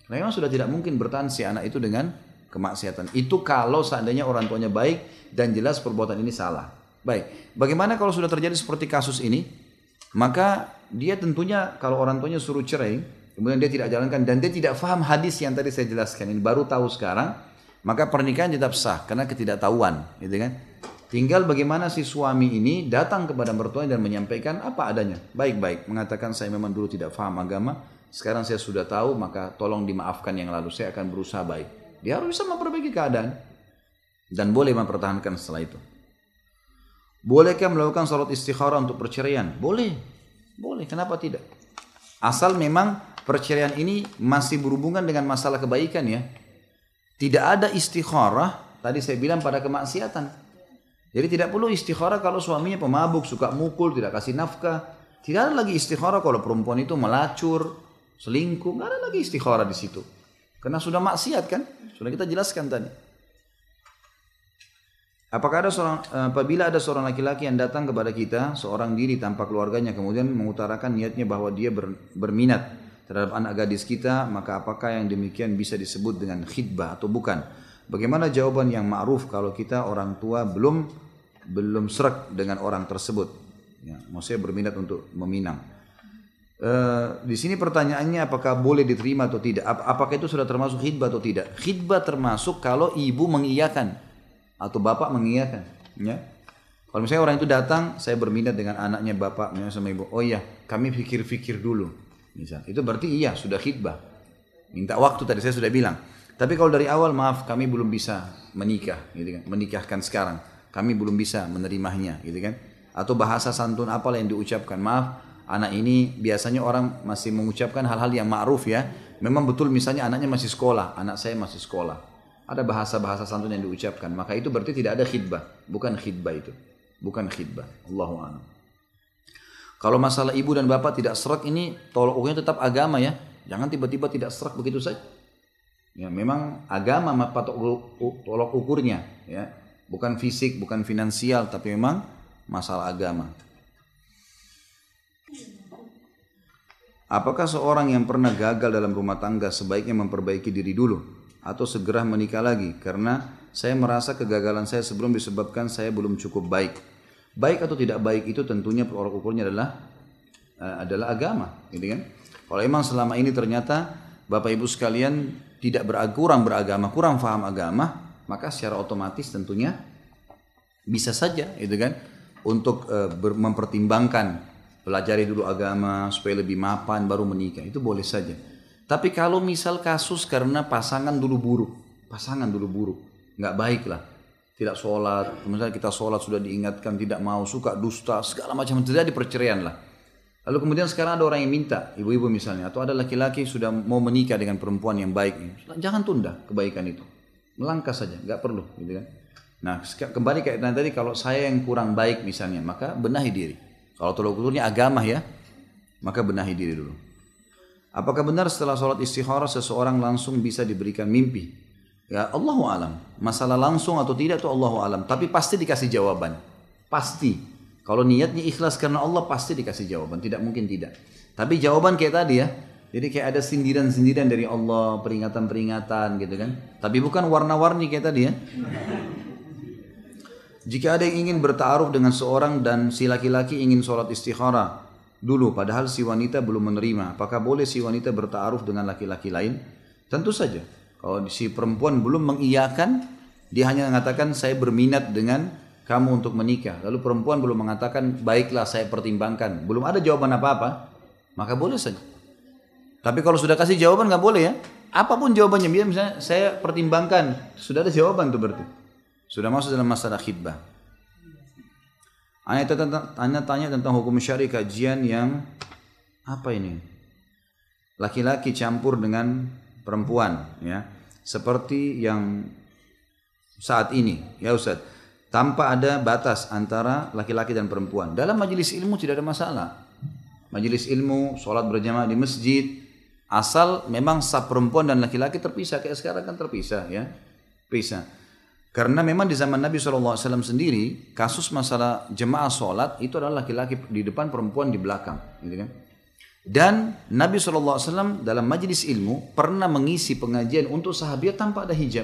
Karena memang sudah tidak mungkin bertahan si anak itu dengan kemaksiatan. Itu kalau seandainya orang tuanya baik dan jelas perbuatan ini salah. Baik, bagaimana kalau sudah terjadi seperti kasus ini? Maka dia tentunya kalau orang tuanya suruh cerai, kemudian dia tidak jalankan dan dia tidak faham hadis yang tadi saya jelaskan, ini baru tahu sekarang, maka pernikahan tetap sah karena ketidaktahuan, gitu kan? Tinggal bagaimana si suami ini datang kepada mertuanya dan menyampaikan apa adanya. Baik-baik, mengatakan saya memang dulu tidak paham agama, sekarang saya sudah tahu, maka tolong dimaafkan yang lalu, saya akan berusaha baik. Dia harus bisa memperbaiki keadaan. Dan boleh mempertahankan setelah itu. Bolehkah melakukan salat istikharah untuk perceraian? Boleh. Boleh, kenapa tidak? Asal memang perceraian ini masih berhubungan dengan masalah kebaikan ya. Tidak ada istikharah, tadi saya bilang pada kemaksiatan. Jadi tidak perlu istikharah kalau suaminya pemabuk, suka mukul, tidak kasih nafkah. Tidak ada lagi istikharah kalau perempuan itu melacur, selingkuh. Tidak ada lagi istikharah di situ. Karena sudah maksiat kan? Sudah kita jelaskan tadi. Apabila ada seorang laki-laki yang datang kepada kita, seorang diri tanpa keluarganya, kemudian mengutarakan niatnya bahwa dia berminat terhadap anak gadis kita, maka apakah yang demikian bisa disebut dengan khidbah atau bukan? Bagaimana jawaban yang ma'ruf kalau kita orang tua belum srek dengan orang tersebut? Ya, maksudnya berminat untuk meminang. Di sini pertanyaannya apakah boleh diterima atau tidak? Apakah itu sudah termasuk khidbah atau tidak? Khidbah termasuk kalau ibu mengiyakan atau bapak mengiyakan. Ya. Kalau misalnya orang itu datang, saya berminat dengan anaknya bapaknya sama ibu. Oh iya, kami pikir-pikir dulu. Misal, itu berarti iya sudah khidbah. Minta waktu tadi saya sudah bilang. Tapi kalau dari awal maaf kami belum bisa menikah, gitu kan? Menikahkan sekarang, kami belum bisa menerimanya, gitu kan? Atau bahasa santun apalah yang diucapkan, maaf anak ini biasanya orang masih mengucapkan hal-hal yang ma'ruf ya. Memang betul misalnya anaknya masih sekolah, anak saya masih sekolah. Ada bahasa-bahasa santun yang diucapkan, maka itu berarti tidak ada khidbah, bukan khidbah itu, bukan khidbah. Allahu a'lam. Kalau masalah ibu dan bapak tidak serak ini tolak ukurnya tetap agama ya, jangan tiba-tiba tidak serak begitu saja. Ya, memang agama tolak ukurnya ya, bukan fisik, bukan finansial, tapi memang masalah agama. Apakah seorang yang pernah gagal dalam rumah tangga sebaiknya memperbaiki diri dulu atau segera menikah lagi? Karena saya merasa kegagalan saya sebelum disebabkan saya belum cukup baik. Baik atau tidak baik itu tentunya tolak ukurnya adalah agama, gitu kan? Kalau memang selama ini ternyata Bapak Ibu sekalian kurang beragama, kurang faham agama, maka secara otomatis tentunya bisa saja itu kan untuk mempertimbangkan pelajari dulu agama supaya lebih mapan baru menikah, itu boleh saja. Tapi kalau misal kasus karena pasangan dulu buruk, nggak baik lah, tidak sholat, misalnya kita sholat sudah diingatkan tidak mau, suka dusta, segala macam terjadi perceraian lah. Lalu kemudian sekarang ada orang yang minta, ibu-ibu misalnya, atau ada laki-laki sudah mau menikah dengan perempuan yang baik, jangan tunda kebaikan itu, melangkah saja, nggak perlu, gitu kan? Nah, kembali kayak tadi, kalau saya yang kurang baik misalnya, maka benahi diri. Kalau tolak ukurnya agama ya, maka benahi diri dulu. Apakah benar setelah sholat istikharah seseorang langsung bisa diberikan mimpi? Ya, Allahu alam. Masalah langsung atau tidak itu Allahu alam. Tapi pasti dikasih jawaban, pasti. Kalau niatnya ikhlas karena Allah pasti dikasih jawaban, tidak mungkin tidak. Tapi jawaban kayak tadi ya, jadi kayak ada sindiran-sindiran dari Allah, peringatan-peringatan gitu kan. Tapi bukan warna-warni kayak tadi ya. Jika ada yang ingin bertaaruf dengan seorang dan si laki-laki ingin sholat istikharah dulu, padahal si wanita belum menerima, apakah boleh si wanita bertaaruf dengan laki-laki lain? Tentu saja. Kalau si perempuan belum mengiyakan, dia hanya mengatakan saya berminat dengan kamu untuk menikah. Lalu perempuan belum mengatakan baiklah saya pertimbangkan, belum ada jawaban apa-apa, maka boleh saja. Tapi kalau sudah kasih jawaban nggak boleh ya. Apapun jawabannya, biar misalnya saya pertimbangkan, sudah ada jawaban tuh berarti. Sudah masuk dalam masalah khidbah. Anda tanya tentang hukum syar'i kajian yang apa ini? Laki-laki campur dengan perempuan, ya, seperti yang saat ini, ya Ustaz. Tanpa ada batas antara laki-laki dan perempuan. Dalam majelis ilmu tidak ada masalah. Majelis ilmu, sholat berjamaah di masjid, asal memang saf perempuan dan laki-laki terpisah. Kayak sekarang kan terpisah ya, pisah. Karena memang di zaman Nabi SAW sendiri, kasus masalah jemaah sholat itu adalah laki-laki di depan, perempuan di belakang, gitu kan? Dan Nabi SAW dalam majelis ilmu pernah mengisi pengajian untuk sahabat tanpa ada hijab.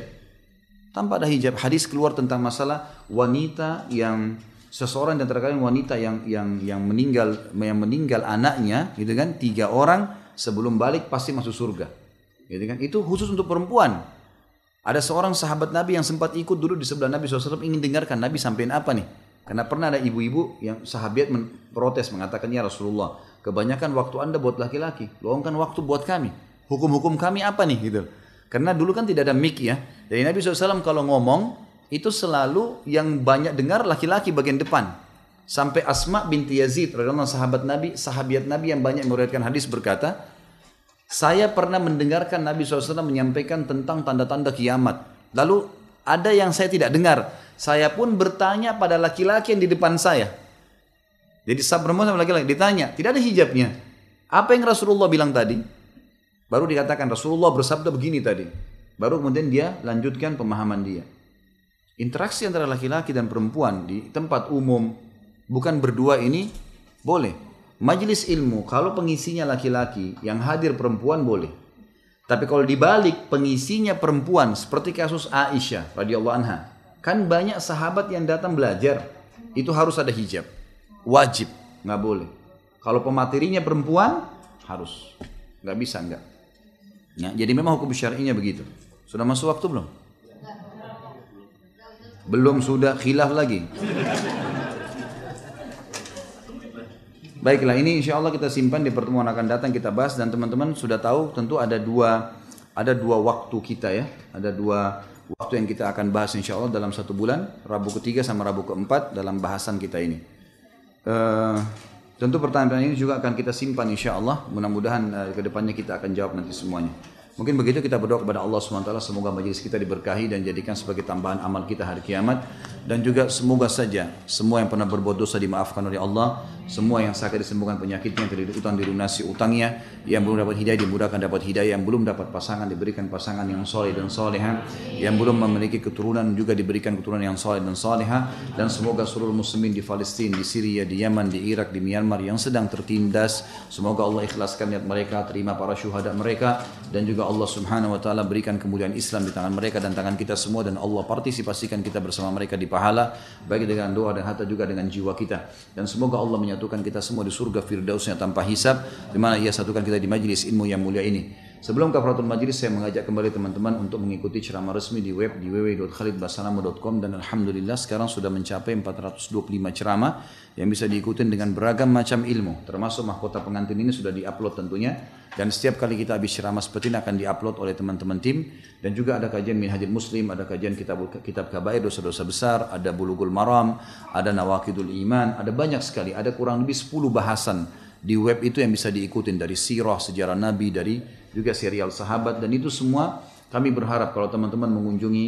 Tanpa ada hijab. Hadis keluar tentang masalah wanita yang seseorang dan terkadang wanita yang meninggal anaknya, gitu kan, 3 orang sebelum balik pasti masuk surga, gitu kan. Itu khusus untuk perempuan. Ada seorang sahabat Nabi yang sempat ikut dulu di sebelah Nabi SAW ingin dengarkan Nabi sampaikan apa nih. Karena pernah ada ibu-ibu yang sahabat protes mengatakan, ya Rasulullah, kebanyakan waktu Anda buat laki-laki, luangkan waktu buat kami. Hukum-hukum kami apa nih gitu. Karena dulu kan tidak ada mic ya. Jadi Nabi SAW kalau ngomong itu selalu yang banyak dengar laki-laki bagian depan. Sampai Asma binti Yazid radhiyallahu anha sahabat Nabi yang banyak meriwayatkan hadis berkata, saya pernah mendengarkan Nabi SAW menyampaikan tentang tanda-tanda kiamat. Lalu ada yang saya tidak dengar. Saya pun bertanya pada laki-laki yang di depan saya. Jadi perempuan sama laki-laki ditanya, tidak ada hijabnya. Apa yang Rasulullah bilang tadi? Baru dikatakan Rasulullah bersabda begini tadi. Baru kemudian dia lanjutkan pemahaman dia. Interaksi antara laki-laki dan perempuan di tempat umum, bukan berdua ini, boleh. Majelis ilmu, kalau pengisinya laki-laki, yang hadir perempuan boleh. Tapi kalau dibalik pengisinya perempuan, seperti kasus Aisyah radhiyallahu anha, kan banyak sahabat yang datang belajar, itu harus ada hijab, wajib, nggak boleh. Kalau pematerinya perempuan, harus, nggak bisa nggak. Ya, jadi memang hukum syar'inya begitu. Sudah masuk waktu belum? Belum, sudah khilaf lagi. Baiklah, ini insya Allah kita simpan di pertemuan akan datang kita bahas, dan teman-teman sudah tahu tentu ada dua waktu kita ya, ada 2 waktu yang kita akan bahas insya Allah dalam 1 bulan, Rabu ketiga sama Rabu keempat dalam bahasan kita ini. Tentu pertanyaan ini juga akan kita simpan insya Allah, mudah-mudahan kedepannya kita akan jawab nanti semuanya. Mungkin begitu, kita berdoa kepada Allah SWT, semoga majelis kita diberkahi dan jadikan sebagai tambahan amal kita hari kiamat. Dan juga semoga saja semua yang pernah berbuat dosa dimaafkan oleh Allah, semua yang sakit disembuhkan penyakitnya, yang terlilit utang dilunasi utangnya, yang belum dapat hidayah dimudahkan dapat hidayah, yang belum dapat pasangan diberikan pasangan yang soleh dan soleha, yang belum memiliki keturunan juga diberikan keturunan yang soleh dan soleha. Dan semoga seluruh muslimin di Palestina, di Syria, di Yaman, di Irak, di Myanmar yang sedang tertindas, semoga Allah ikhlaskan niat mereka, terima para syuhada mereka, dan juga Allah Subhanahu wa taala berikan kemuliaan Islam di tangan mereka dan tangan kita semua, dan Allah partisipasikan kita bersama mereka di pahala, baik dengan doa dan harta juga dengan jiwa kita. Dan semoga Allah menyatukan kita semua di surga firdausnya tanpa hisab, di mana Ia satukan kita di majlis ilmu yang mulia ini. Sebelum kafaratul majlis, saya mengajak kembali teman-teman untuk mengikuti ceramah resmi di web di www.khalidbasalamah.com, dan alhamdulillah sekarang sudah mencapai 425 ceramah yang bisa diikuti dengan beragam macam ilmu, termasuk mahkota pengantin ini sudah diupload tentunya, dan setiap kali kita habis ceramah seperti ini akan diupload oleh teman-teman tim. Dan juga ada kajian Minhajul Muslim, ada kajian kitab kabair, dosa-dosa besar, ada Bulughul Maram, ada Nawaqidul Iman, ada banyak sekali, ada kurang lebih 10 bahasan di web itu yang bisa diikutin, dari sirah, sejarah Nabi, dari juga serial sahabat. Dan itu semua kami berharap kalau teman-teman mengunjungi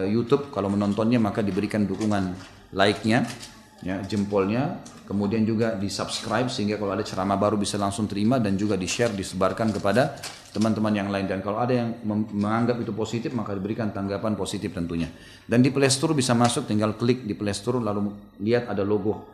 YouTube, kalau menontonnya maka diberikan dukungan like-nya, ya, jempolnya, kemudian juga di subscribe sehingga kalau ada ceramah baru bisa langsung terima, dan juga di share, disebarkan kepada teman-teman yang lain. Dan kalau ada yang menganggap itu positif maka diberikan tanggapan positif tentunya. Dan di Play Store bisa masuk, tinggal klik di Play Store lalu lihat ada logo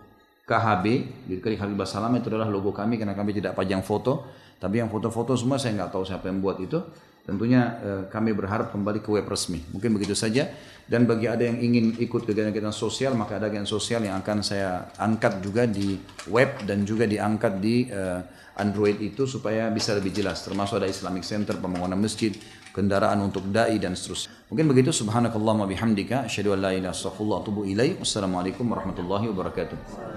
KHB, diklik Khalid Basalamah, itu adalah logo kami, karena kami tidak pajang foto, tapi yang foto-foto semua saya nggak tahu siapa yang buat itu. Tentunya kami berharap kembali ke web resmi. Mungkin begitu saja. Dan bagi ada yang ingin ikut kegiatan-kegiatan sosial, maka ada kegiatan sosial yang akan saya angkat juga di web dan juga diangkat di Android itu supaya bisa lebih jelas. Termasuk ada Islamic Center, pembangunan masjid, kendaraan untuk dai dan seterusnya. Mungkin begitu. Subhanakallahumma bihamdika, asyhadu an la ilaha illa anta, astaghfiruka wa atubu ilaik. Wassalamualaikum warahmatullahi wabarakatuh.